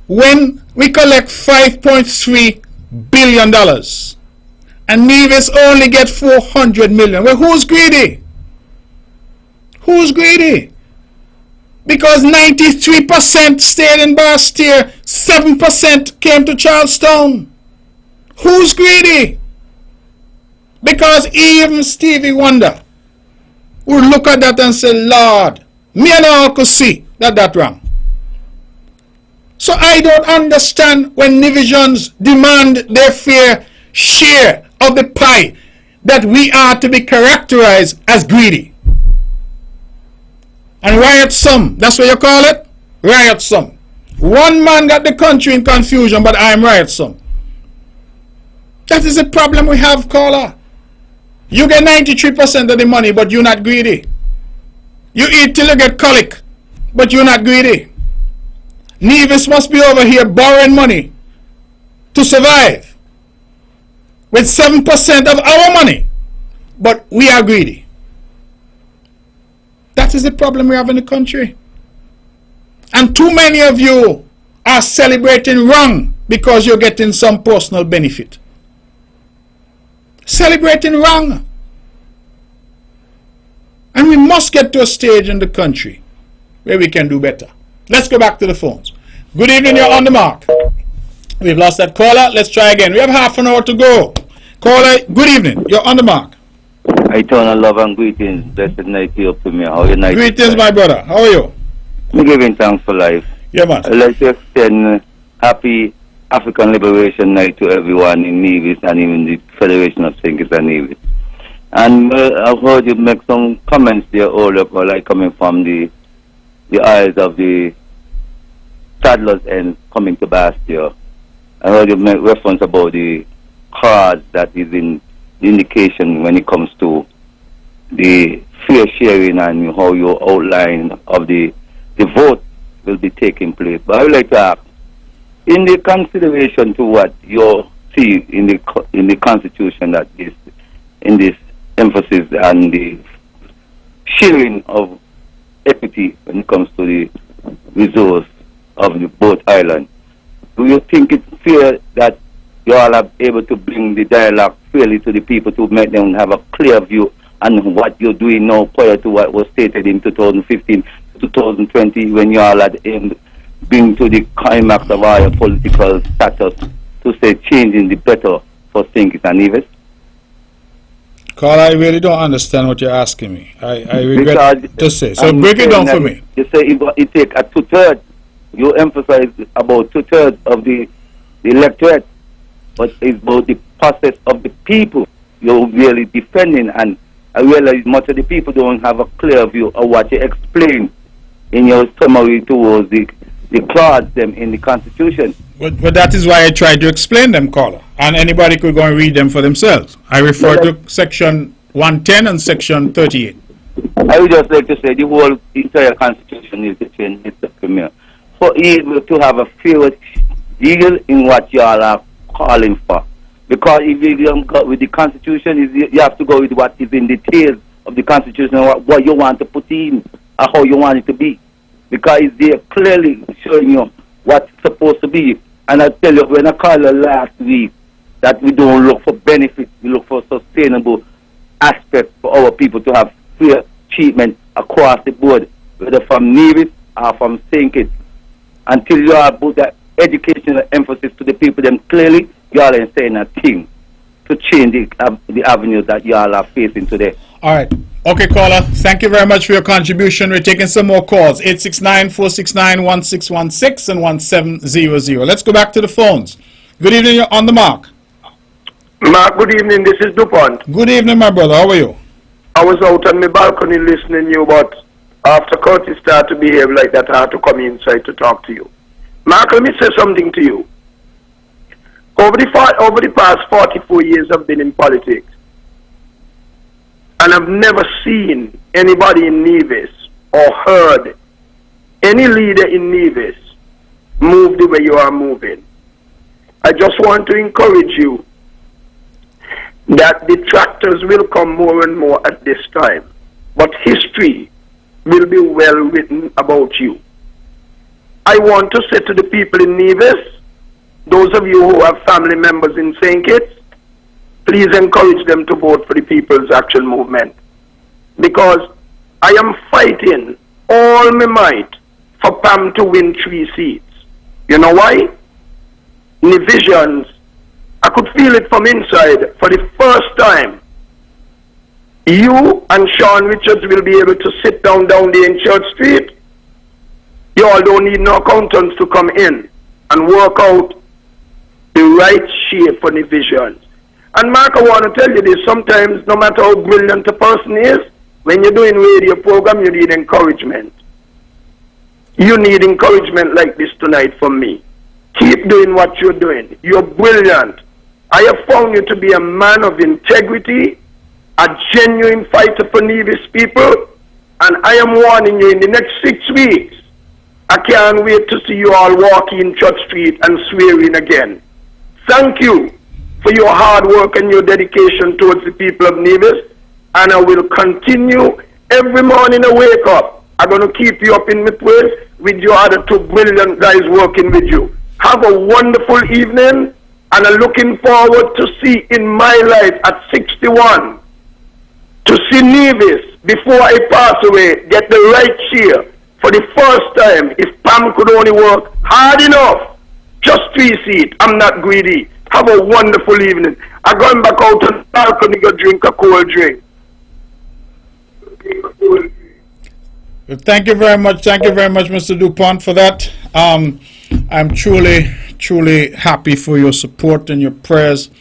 when we collect $5.3 billion and Nevis only get $400 million, well, who's greedy? Who's greedy? Because 93% stayed in Bastille, 7% came to Charlestown. Who's greedy? Because even Stevie Wonder would look at that and say, Lord, me and all could see that that's wrong. So I don't understand when Nevisians demand their fair share of the pie that we are to be characterized as greedy. And riotsome, that's what you call it? Riotsome. One man got the country in confusion, but I'm riotsome. That is the problem we have, caller. You get 93% of the money, but you're not greedy. You eat till you get colic, but you're not greedy. Nevis must be over here borrowing money to survive with 7% of our money, but we are greedy. That is the problem we have in the country. And too many of you are celebrating wrong because you're getting some personal benefit. Celebrating wrong. And we must get to a stage in the country where we can do better. Let's go back to the phones. Good evening, you're on the mark. We've lost that caller. Let's try again. We have half an hour to go. Caller, good evening. You're on the mark. Eternal love and greetings. Blessed night to you, Premier. How are you? Greetings, my brother. How are you? I'm giving thanks for life. Yeah, man. I'd like to extend happy African Liberation Night to everyone in Nevis and even the Federation of St. Kitts and Nevis. And I've heard you make some comments there earlier, like coming from the eyes of the Saddler's End coming to Bastille. I heard you make reference about the cards that is in the indication when it comes to the fair sharing and how your outline of the vote will be taking place. But I would like to ask, in the consideration to what you see in the Constitution that is in this emphasis and the sharing of equity when it comes to the resource of the both islands, do you think it's fair that you all are able to bring the dialogue fairly to the people to make them have a clear view on what you're doing now prior to what was stated in 2015 to 2020 when you all had aimed bring to the climax of our political status to say changing the better for St. Kitts and Nevis? Carl, I really don't understand what you're asking me. I regret to say. So break it down for me. You say it take a 2/3. You emphasize about 2/3 of the electorate, but it's about the process of the people you're really defending. And I realize much of the people don't have a clear view of what you explain in your summary towards the clause them in the Constitution. But that is why I tried to explain them, caller. And anybody could go and read them for themselves. I refer to section 110 and section 38. I would just like to say the whole entire Constitution is to change, Mr. Premier, for able to have a fair deal in what you all are calling for. Because if you don't go with the Constitution, you have to go with what is in the details of the Constitution, what you want to put in, or how you want it to be. Because it's there clearly showing you what's supposed to be. And I tell you, when I called you last week, that we don't look for benefits, we look for sustainable aspects for our people to have fair treatment across the board, whether from Nevis or from St. Kitts. Until you are put that educational emphasis to the people, then clearly you all ain't saying a thing to change the avenues that you all are facing today. All right. Okay, caller. Thank you very much for your contribution. We're taking some more calls. 869-469-1616 and 1700. Let's go back to the phones. Good evening. You're on the mark. Mark, good evening. This is DuPont. Good evening, my brother. How are you? I was out on my balcony listening to you, but after Curtis started to behave like that, I had to come inside to talk to you. Mark, let me say something to you. Over the past 44 years I've been in politics, and I've never seen anybody in Nevis or heard any leader in Nevis move the way you are moving. I just want to encourage you that detractors will come more and more at this time, but history will be well written about you. I want to say to the people in Nevis, those of you who have family members in St. Kitts, please encourage them to vote for the People's Action Movement. Because I am fighting all my might for Pam to win 3 seats. You know why? Nevisians, I could feel it from inside. For the first time, you and Sean Richards will be able to sit down there in Church Street. You all don't need no accountants to come in and work out the right shape for Nevisians. And Mark, I want to tell you this, sometimes no matter how brilliant a person is, when you're doing radio program, you need encouragement. You need encouragement like this tonight from me. Keep doing what you're doing. You're brilliant. I have found you to be a man of integrity, a genuine fighter for Nevis people, and I am warning you, in the next 6 weeks, I can't wait to see you all walking in Church Street and swearing again. Thank you for your hard work and your dedication towards the people of Nevis, and I will continue every morning I wake up. I'm going to keep you up in my praise with your other 2 brilliant guys working with you. Have a wonderful evening, and I'm looking forward to see in my life at 61, to see Nevis, before I pass away, get the right cheer for the first time. If Pam could only work hard enough, just 3 seats, I'm not greedy. Have a wonderful evening. I'm going back out on the balcony to drink a cold drink. Thank you very much. Thank you very much, Mr. DuPont, for that. I'm truly happy for your support and your prayers.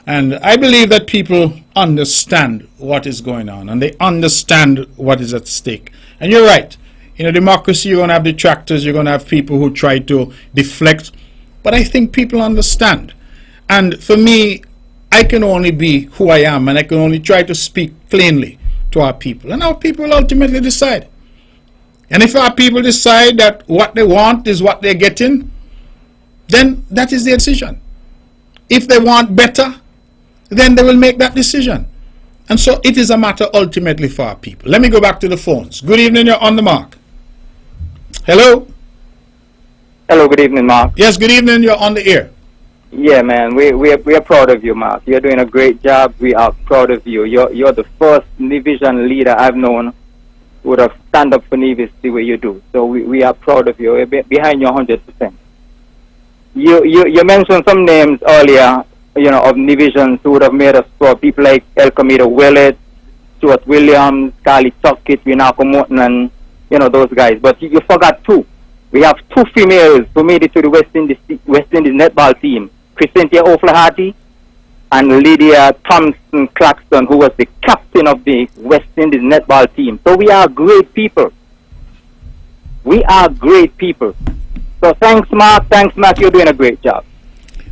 And I believe that people understand what is going on, and they understand what is at stake. And you're right. In a democracy, you're going to have detractors, you're going to have people who try to deflect. But I think people understand. And for me, I can only be who I am, and I can only try to speak plainly to our people. And our people will ultimately decide. And if our people decide that what they want is what they're getting, then that is their decision. If they want better, then they will make that decision. And so it is a matter ultimately for our people. Let me go back to the phones. Good evening, you're on the mark. Hello? Hello, good evening, Mark. Yes, good evening, you're on the air. Yeah, man, we are proud of you, Mark. You're doing a great job. We are proud of you. You're the first Nevisian leader I've known who would have stand up for Nevis the way you do. So we are proud of you. We're behind you 100%. You mentioned some names earlier of Nevisians who would have made us proud. People like Elkamida Willett, Stuart Williams, Carly Tuckett, Winako Morton, and those guys. But you forgot two. We have two females who made it to the West Indies netball team: Crescentia O'Flaherty and Lydia Thompson Claxton, who was the captain of the West Indies netball team. So we are great people. We are great people. So thanks, Mark. Thanks, Mark. You're doing a great job.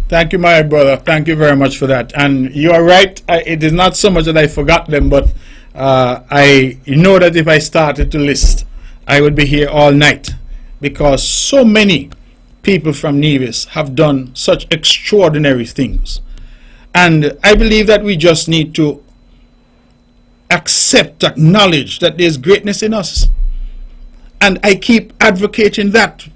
Thank you, my brother. Thank you very much for that. And you are right. It is not so much that I forgot them, but I know that if I started to list, I would be here all night, because so many people from Nevis have done such extraordinary things. And I believe that we just need to acknowledge that there's greatness in us. And I keep advocating that,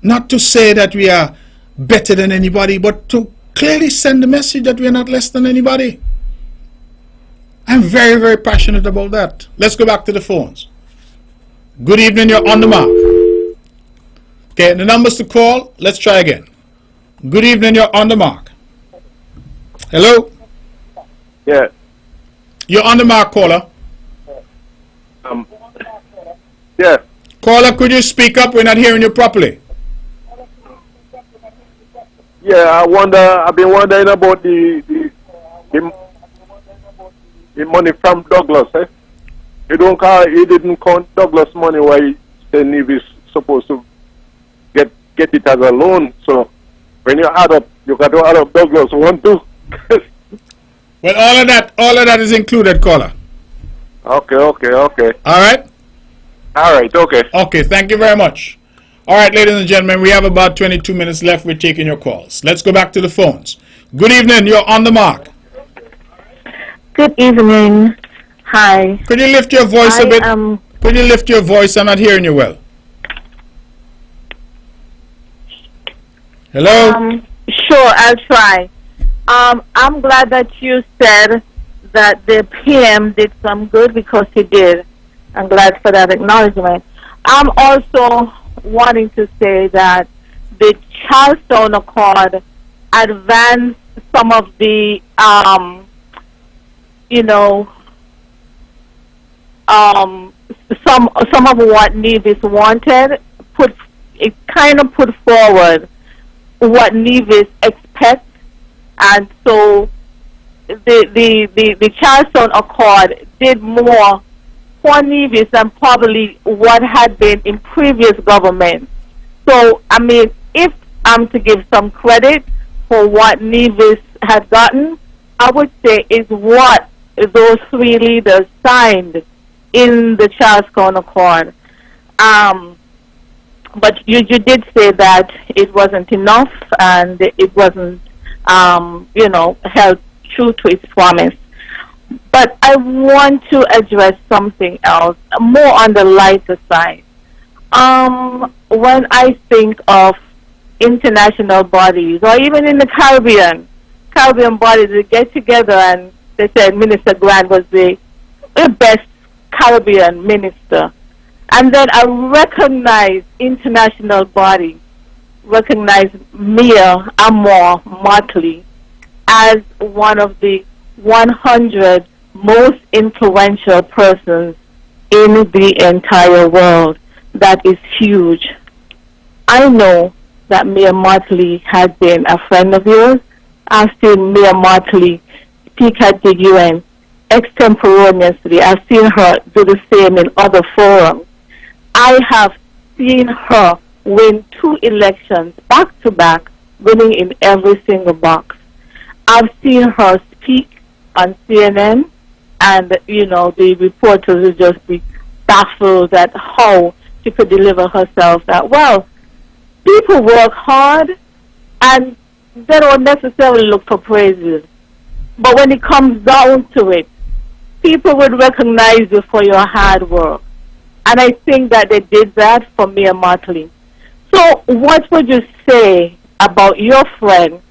not to say that we are better than anybody, but to clearly send the message that we are not less than anybody. I'm very, very passionate about that. Let's go back to the phones. Good evening, you're on the mark. Okay, the numbers to call, let's try again. Good evening, you're on the mark. Hello? Yeah. You're on the mark, caller. Yeah. Caller, could you speak up? We're not hearing you properly. Yeah, I've been wondering about the money from Douglas, eh? He didn't count Douglas money why he said Nevis supposed to get it as a loan. So when you add up, you got to add up Douglas one too. Well, all of that is included, caller. Okay. All right? All right, okay. Okay, thank you very much. All right, ladies and gentlemen, we have about 22 minutes left. We're taking your calls. Let's go back to the phones. Good evening, you're on the mark. Good evening. Hi. Could you lift your voice a bit? Could you lift your voice? I'm not hearing you well. Hello? Sure, I'll try. I'm glad that you said that the PM did some good, because he did. I'm glad for that acknowledgement. I'm also wanting to say that the Charlestown Accord advanced some of the, some of what Nevis wanted. It kind of put forward what Nevis expects, and so the Charlestown Accord did more for Nevis than probably what had been in previous governments. So, I mean, if I'm to give some credit for what Nevis had gotten, I would say is what those three leaders signed in the Charlestown Accord. But you did say that it wasn't enough, and it wasn't, held true to its promise. But I want to address something else, more on the lighter side. When I think of international bodies, or even in the Caribbean bodies, they get together and they said Minister Grant was the best Caribbean minister. And then a recognized international body recognized Mia Amor Motley as one of the 100 most influential persons in the entire world. That is huge. I know that Mia Motley had been a friend of yours. I've seen Mia Motley speak at the UN extemporaneously. I've seen her do the same in other forums. I have seen her win 2 elections back to back, winning in every single box. I've seen her speak on CNN, and the reporters would just be baffled at how she could deliver herself that well. People work hard and they don't necessarily look for praises. But when it comes down to it, people would recognize you for your hard work. And I think that they did that for Mia Motley. So what would you say about your friend,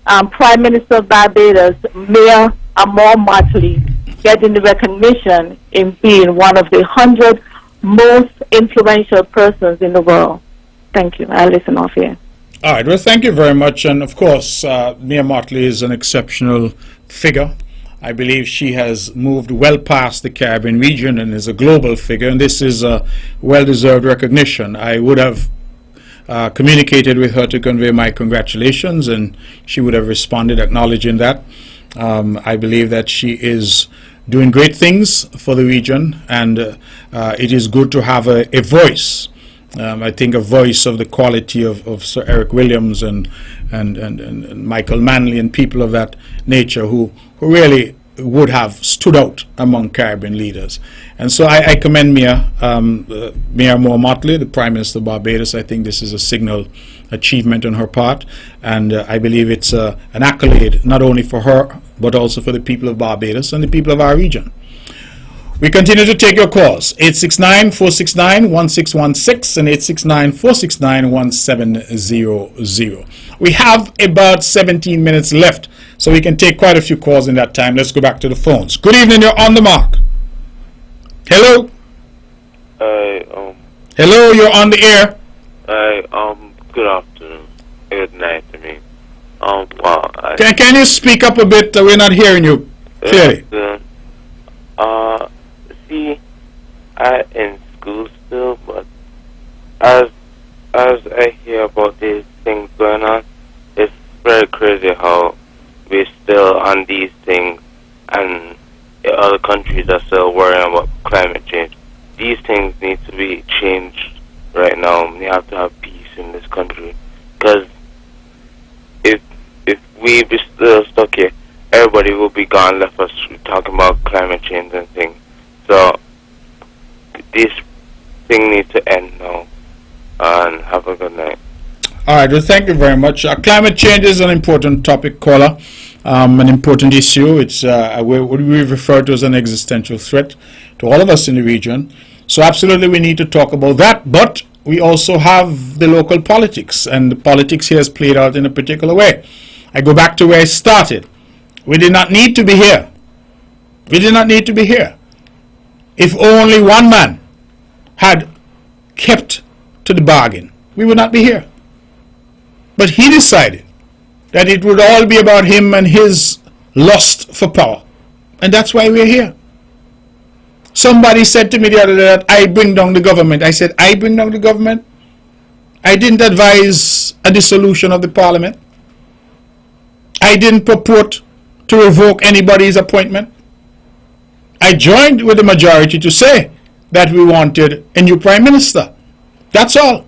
Prime Minister of Barbados, Mia Amor Motley, getting the recognition in being one of the 100 most influential persons in the world? Thank you. I'll listen off here. All right, well, thank you very much. And of course, Mia Motley is an exceptional figure. I believe she has moved well past the Caribbean region and is a global figure, and this is a well-deserved recognition. I would have communicated with her to convey my congratulations, and she would have responded acknowledging that. I believe that she is doing great things for the region, and it is good to have a voice. I think a voice of the quality of Sir Eric Williams and Michael Manley and people of that nature who really would have stood out among Caribbean leaders. And so I commend Mia Moore Motley, the Prime Minister of Barbados. I think this is a signal achievement on her part, and I believe it's an accolade not only for her but also for the people of Barbados and the people of our region. We continue to take your calls, 869-469-1616 and 869-469-1700. We have about 17 minutes left, so we can take quite a few calls in that time. Let's go back to the phones. Good evening, you're on the mark. Hello? Hello, you're on the air. Good afternoon. Good night to me. Can you speak up a bit? We're not hearing you clearly. See, I'm in school still, but as I hear about these things going on, it's very crazy how we're still on these things and other countries are still worrying about climate change. These things need to be changed right now. We have to have peace in this country, because if we be still stuck here, everybody will be gone, left us talking about climate change and things. So this thing needs to end now. And have a good night. All right, well, thank you very much. Climate change is an important topic, caller, an important issue. It's what we refer to as an existential threat to all of us in the region. So absolutely we need to talk about that, but we also have the local politics, and the politics here is played out in a particular way. I go back to where I started. We did not need to be here. We did not need to be here. If only one man had kept to the bargain, we would not be here. But he decided that it would all be about him and his lust for power. And that's why we're here. Somebody said to me the other day that I bring down the government. I said, I bring down the government? I didn't advise a dissolution of the parliament. I didn't purport to revoke anybody's appointment. I joined with the majority to say that we wanted a new prime minister. That's all.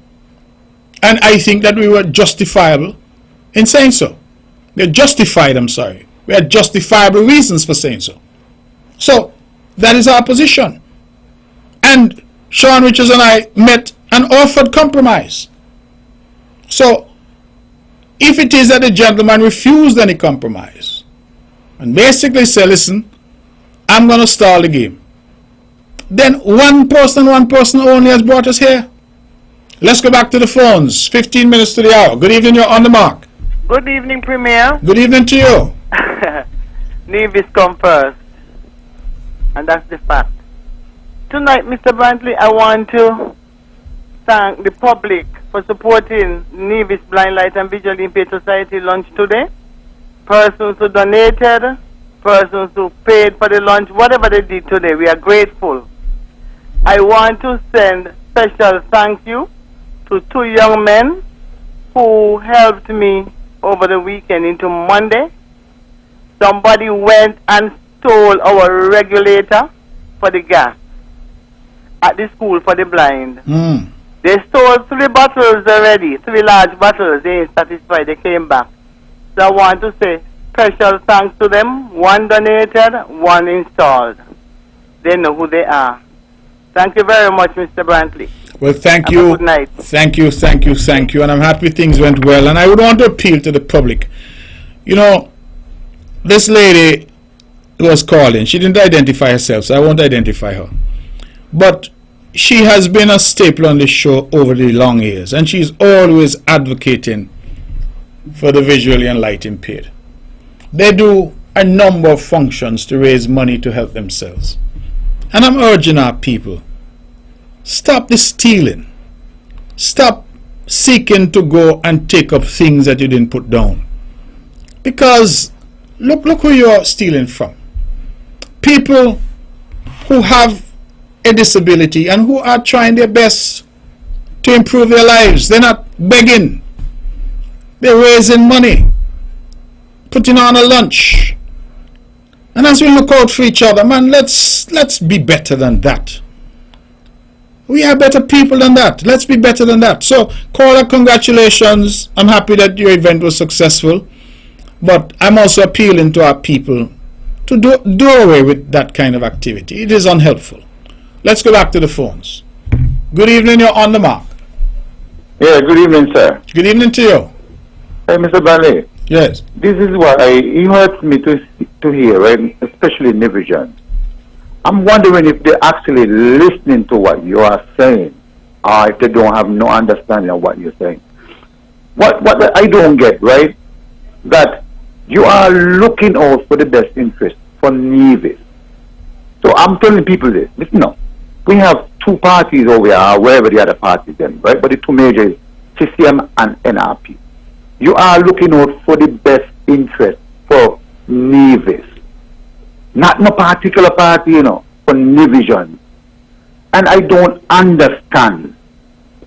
And I think that we were justifiable in saying so. We had justified, we had justifiable reasons for saying so. So, that is our position. And Sean Richards and I met and offered compromise. So, if it is that the gentleman refused any compromise and basically said, listen, I'm going to stall the game, then one person only has brought us here. Let's go back to the phones. 15 minutes to the hour. Good evening, you're on the mark. Good evening, Premier. Good evening to you. Nevis come first. And that's the fact. Tonight, Mr. Brantley, I want to thank the public for supporting Nevis Blind Light and Visually Impaired Society lunch today. Persons who donated, persons who paid for the lunch, whatever they did today, we are grateful. I want to send special thank you to two young men who helped me over the weekend into Monday. Somebody went and stole our regulator for the gas at the school for the blind. They stole 3 bottles already, 3 large bottles. They ain't satisfied. They came back. So I want to say special thanks to them. 1 donated, 1 installed. They know who they are. Thank you very much, Mr. Brantley. Well, thank Have you. a good night. Thank you. And I'm happy things went well. And I would want to appeal to the public. You know, this lady was calling. She didn't identify herself, so I won't identify her. But she has been a staple on this show over the long years, and she's always advocating for the visually and light impaired. They do a number of functions to raise money to help themselves. And I'm urging our people, stop the stealing. Stop seeking to go and take up things that you didn't put down. Because look who you're stealing from. People who have a disability and who are trying their best to improve their lives. They're not begging. They're raising money, putting on a lunch. And as we look out for each other, man, let's be better than that. We are better people than that. Let's be better than that. So, caller, congratulations. I'm happy that your event was successful. But I'm also appealing to our people to do away with that kind of activity. It is unhelpful. Let's go back to the phones. Good evening, you're on the mark. Yeah, good evening, sir. Good evening to you. Hey, Mr. Brantley. Yes. This is what it hurts me to hear, right? Especially Nevisian. I'm wondering if they're actually listening to what you are saying, or if they don't have no understanding of what you're saying. What I don't get, right? That you are looking out for the best interest for Nevis. So I'm telling people this. Listen now. We have two parties over here, or wherever the other parties then, right? But the two majors, CCM and NRP. You are looking out for the best interest for Nevis. Not no particular party, for Nevisian. And I don't understand.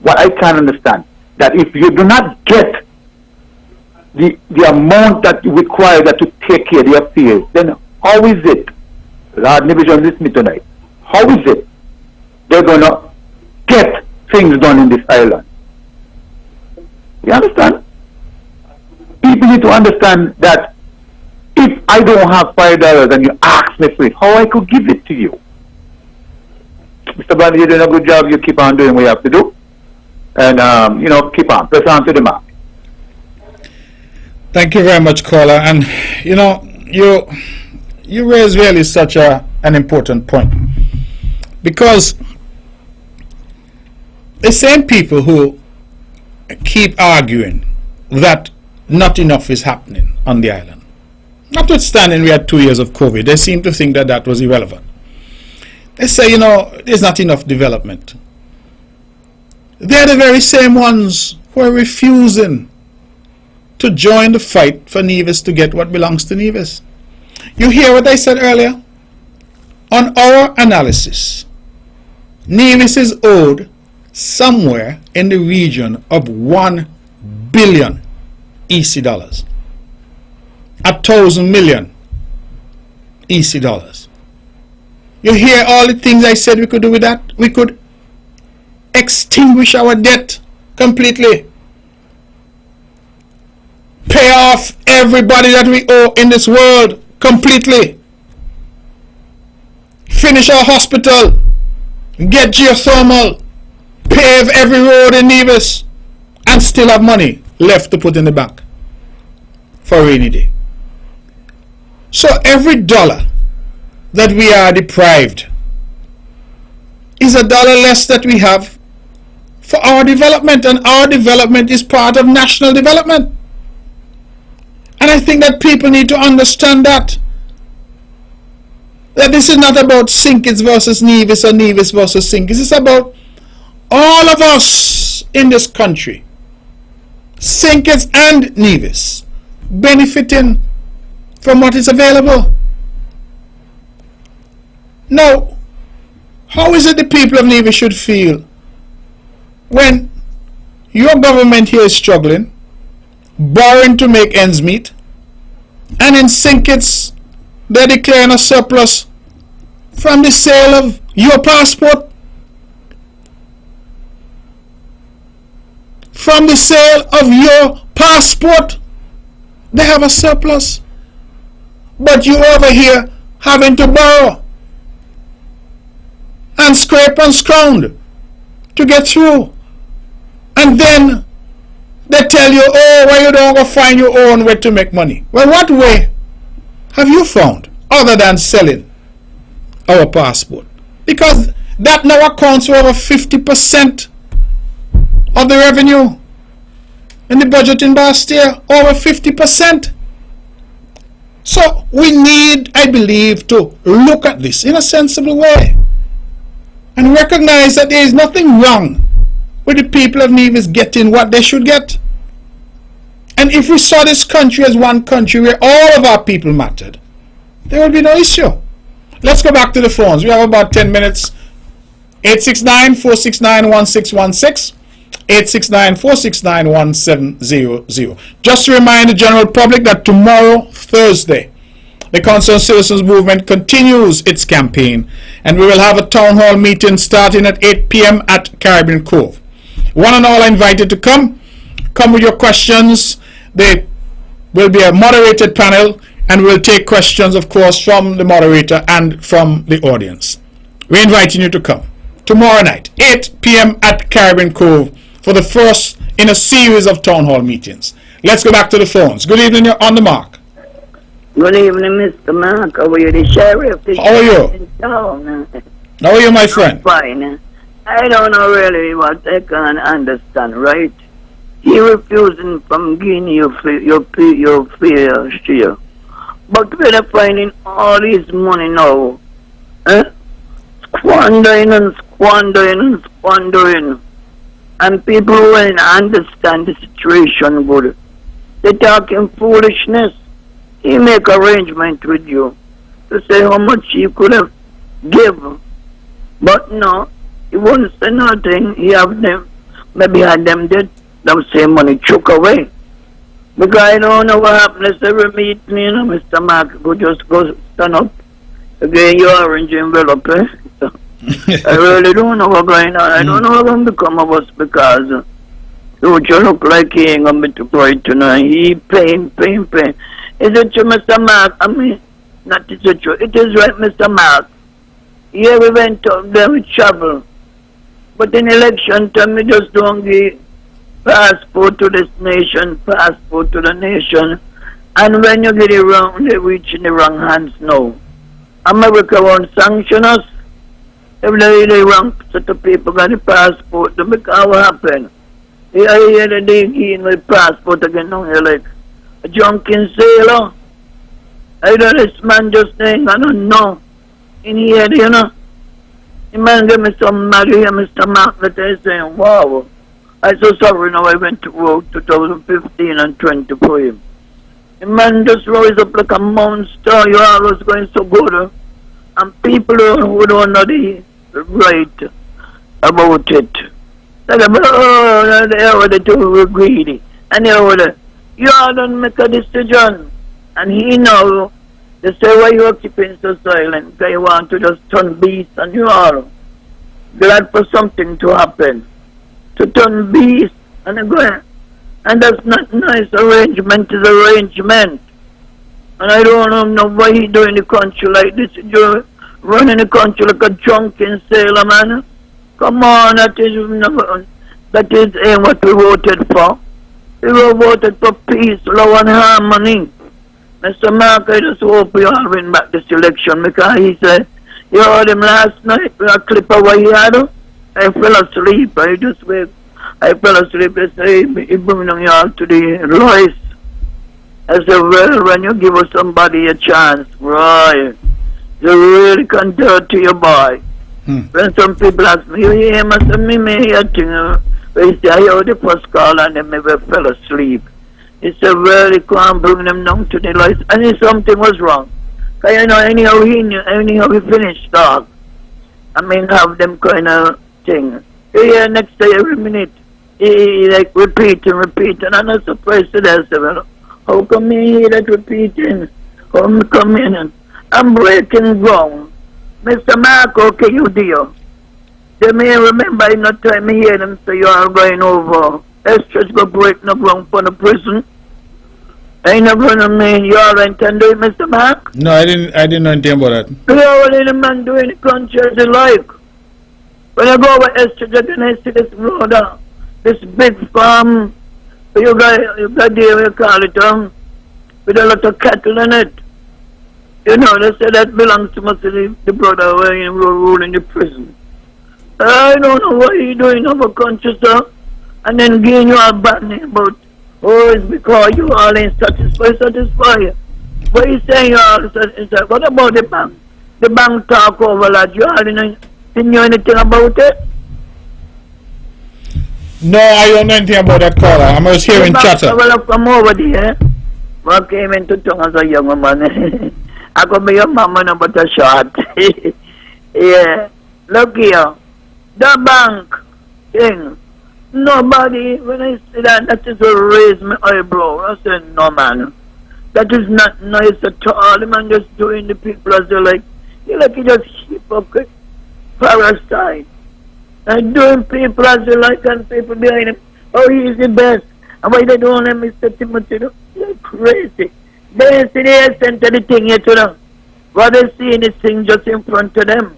What I can understand, that if you do not get the amount that you require that to take care of the affairs, then how is it, Lord Nevisian, listen to me tonight, how is it they're going to get things done in this island? You understand? People need to understand that if I don't have $5 and you ask me for it, how I could give it to you? Mr. Brantley, you're doing a good job. You keep on doing what you have to do. And, keep on. Press on to the mark. Thank you very much, caller. And, you raise really such an important point. Because the same people who keep arguing that not enough is happening on the island, notwithstanding we had 2 years of COVID, they seem to think that that was irrelevant. They say, there's not enough development. They're the very same ones who are refusing to join the fight for Nevis to get what belongs to Nevis. You hear what I said earlier? On our analysis, Nevis is owed somewhere in the region of 1 billion EC dollars. 1,000 million EC dollars. You hear all the things I said we could do with that? We could extinguish our debt completely. Pay off everybody that we owe in this world completely. Finish our hospital. Get geothermal. Pave every road in Nevis. And still have money left to put in the bank for a rainy day. So every dollar that we are deprived is a dollar less that we have for our development, and our development is part of national development. And I think that people need to understand that this is not about St. Kitts versus Nevis or Nevis versus St. Kitts. It's about all of us in this country, St. Kitts and Nevis, benefiting from what is available. Now, how is it the people of Nevis should feel when your government here is struggling, borrowing to make ends meet, and in St. Kitts they're declaring a surplus from the sale of your passport? From the sale of your passport, they have a surplus. But you over here having to borrow and scrape and scrounge to get through. And then they tell you, well, you don't go find your own way to make money. Well, what way have you found other than selling our passport? Because that now accounts for over 50% of the revenue in the budget in last year, over 50%. So we need, I believe, to look at this in a sensible way and recognize that there is nothing wrong with the people of Nevis getting what they should get. And if we saw this country as one country where all of our people mattered, there would be no issue. Let's go back to the phones. We have about 10 minutes. 869-469-1616. 869-469-1700. Just to remind the general public that tomorrow, Thursday, the Concerned Citizens Movement continues its campaign, and we will have a town hall meeting starting at 8 p.m. at Caribbean Cove. One and all are invited to come. Come with your questions. There will be a moderated panel, and we'll take questions, of course, from the moderator and from the audience. We're inviting you to come tomorrow night, 8 p.m. at Caribbean Cove, for the first in a series of town hall meetings. Let's go back to the phones. Good evening, you're on the mark. Good evening, Mr. Mark. How are you, the sheriff? How are you? In town. How are you, my friend? I'm fine. I don't know really what I can understand, right? He refusing from giving your fair share. But we're finding all this money now. Squandering and squandering and squandering. And people who don't understand the situation good. They're talking foolishness. He make arrangement with you to say how much he could have given. But no, he won't say nothing. He have them, maybe had them dead, them same money took away. Because I don't know what happens every meeting, you know, Mr. Mark, could just go stand up, again your orange envelope, eh? So, I really don't know what's going on. I don't know what's going to become of us because you look like he ain't going to be too bright tonight. He pain. Is it true, Mr. Mark? I mean, not is it true. It is right, Mr. Mark. Yeah, we went up there, we travel. But in election time, we just don't give passport to this nation, passport to the nation. And when you get it wrong, they reach in the wrong hands now. America won't sanction us. If they wrong set of people got the passport, then because what happened? They in with passport again now, you're like a drunken sailor. I know this man just saying, I don't know. In here, you know. The man gave me some money here, Mr. Mark, that I saying, wow. I'm so sorry now I went to work 2015 and 20 for him. The man just rose up like a monster. You always going so good. And people who don't know the right about it. They go, oh, they too greedy. And you all don't make a decision. And he know, they say, why you keeping so silent? Because you want to just turn beast and you are glad for something to happen. To turn beast and go. And that's not nice. Arrangement is arrangement. And I don't know why he doing the country like this. You're running the country like a drunken sailor, man. Come on, that is what we voted for. We voted for peace, love and harmony. Mr. Mark, I just hope we all win back this election because he said, you heard him last night, a clip of what he had. I fell asleep. I fell asleep. They say, he bring you all to the Royce. I said, well, when you give somebody a chance, right, you really can dirty your boy. When some people ask me, you hear me, I say, me hear thing. They say, I heard the first call and then maybe fell asleep. He said, well, he can't bring them down to the lights. And if something was wrong. Because, you know, anyhow he finished talk. I mean, have them kind of thing. You hear next day, every minute, he like repeating. And I'm not surprised to that. Well, how come me hear that repeating? How me come in and I'm breaking ground. Mr. Mark, okay, you deal. They may remember in that time I hear them say you are going over. Extras go break no ground for the prison. I ain't never gonna mean you all intend to do it, Mr. Mark? No, I didn't know anything about that. You know what the man do in the country as he like. When I go over Extras, then I see this road, this big farm, you got there, you call it, with a lot of cattle in it. You know, they say that belongs to the brother where he rule in the prison. I don't know what he doing over country, sir. And then giving you a bad name about, oh, it's because you all ain't satisfied. What you saying you all satisfied? What about the bank? The bank talk over that. You all didn't know anything about it? No, I don't know anything about that caller. I'm just hearing chatter. Well, from over there, I came into town as a young man. I got me your mama no but a shot. Yeah. Look here. The bank thing. Nobody, when I say that is to raise my eyebrow. I say, no, man. That is not nice at all. The man just doing the people as they like. You like you just hypocrite, parasite. And doing people as they like and people behind him. Oh, he's the best. And why they don't let Mr. Timothy do? They're crazy. They see the extent of the thing here to them. What they seeing is thing just in front of them.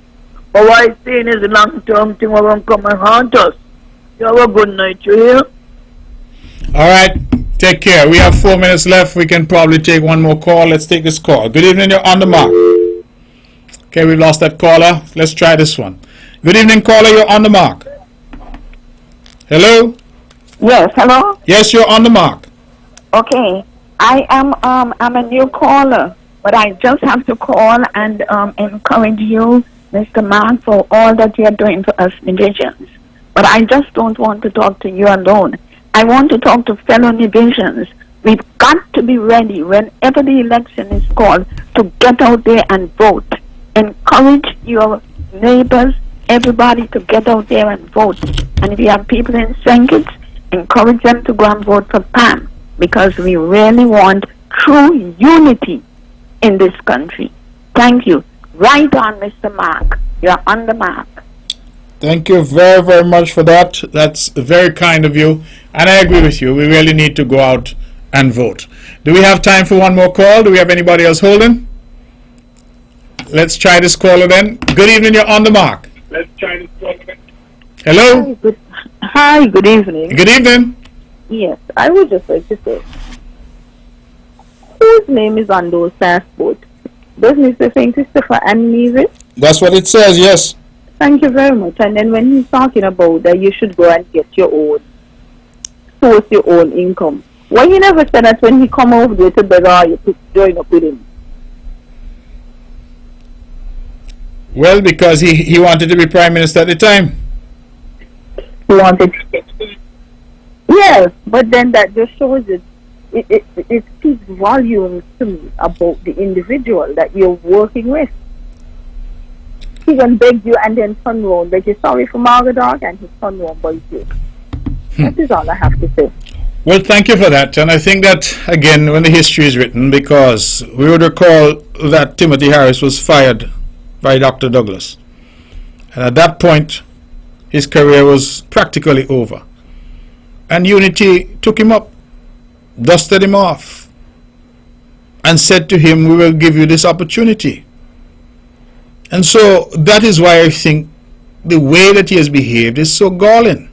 But what I seeing is a long-term thing where won't come and haunt us. You have a good night, you hear? All right. Take care. We have 4 minutes left. We can probably take one more call. Let's take this call. Good evening. You're on the mark. Okay, we lost that caller. Let's try this one. Good evening, caller. You're on the mark. Hello? Yes, hello? Yes, you're on the mark. Okay. I'm a new caller, but I just have to call and encourage you, Mr. Mark, for all that you're doing for us Nevisians. But I just don't want to talk to you alone. I want to talk to fellow Nevisians. We've got to be ready whenever the election is called to get out there and vote. Encourage your neighbors, everybody to get out there and vote. And if you have people in St. Kitts, encourage them to go and vote for Pam, because we really want true unity in this country. Thank you. Right on, Mr. Mark. You're on the mark. Thank you very, very much for that. That's very kind of you. And I agree with you. We really need to go out and vote. Do we have time for one more call? Do we have anybody else holding? Let's try this caller then. Good evening. You're on the mark. Let's try this caller then. Hello? Hi, good evening. Good evening. Yes, I would just like to say, whose name is on those passports? Does Mr. St. Christopher and Nevis? That's what it says, yes. Thank you very much. And then when he's talking about that you should go and get your own, source your own income, why he never said that when he come over there to beg you to join up with him? Well, because he wanted to be Prime Minister at the time. He wanted to. Yes, but then that just shows it speaks volumes to me about the individual that you're working with. He can beg you and then turn around, beg you sorry for Margaret Dog, and he turn around by you. That is all I have to say. Well, thank you for that. And I think that, again, when the history is written, because we would recall that Timothy Harris was fired by Dr. Douglas. And at that point, his career was practically over. And Unity took him up, dusted him off, and said to him, we will give you this opportunity. And so that is why I think the way that he has behaved is so galling.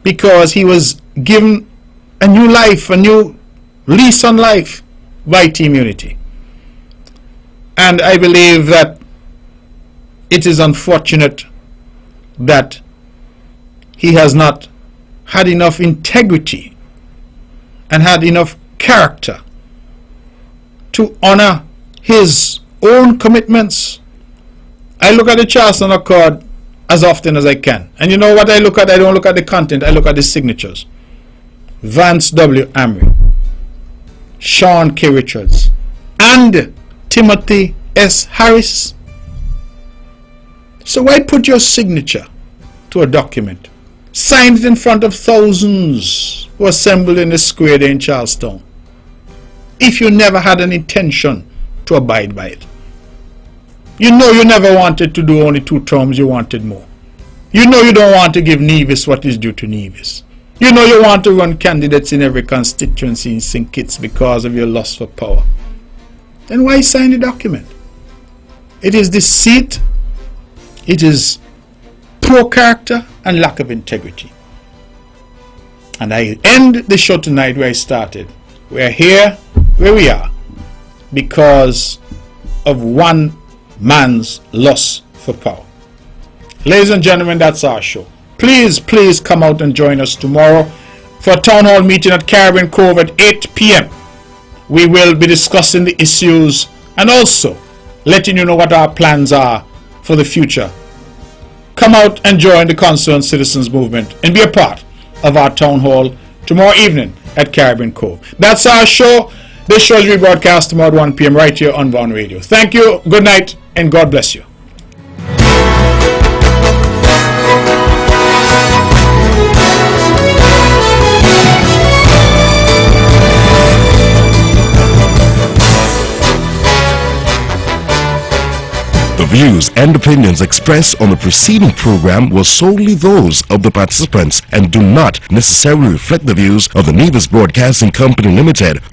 Because he was given a new life, a new lease on life by Team Unity. And I believe that it is unfortunate that he has not had enough integrity and had enough character to honor his own commitments. I look at the Charlestown Accord as often as I can. And you know what I look at? I don't look at the content, I look at the signatures. Vance W. Amry, Sean K. Richards, and Timothy S. Harris. So why put your signature to a document? Sign it in front of thousands who assembled in the square there in Charlestown, if you never had an intention to abide by it. You know you never wanted to do only 2 terms, you wanted more. You know you don't want to give Nevis what is due to Nevis. You know you want to run candidates in every constituency in St. Kitts because of your lust for power. Then why sign the document? It is deceit, it is poor character and lack of integrity. And I end the show tonight where I started. We are here where we are because of one man's lust for power. Ladies and gentlemen, that's our show. Please come out and join us tomorrow for a town hall meeting at Caribbean Cove at 8 p.m. We will be discussing the issues and also letting you know what our plans are for the future come out and join the Concerned Citizens Movement and be a part of our town hall tomorrow evening at Caribbean Cove. That's our show. This show is rebroadcast tomorrow at 1 p.m. right here on Vaughan Radio. Thank you, good night, and God bless you. The views and opinions expressed on the preceding program were solely those of the participants and do not necessarily reflect the views of the Nevis Broadcasting Company Limited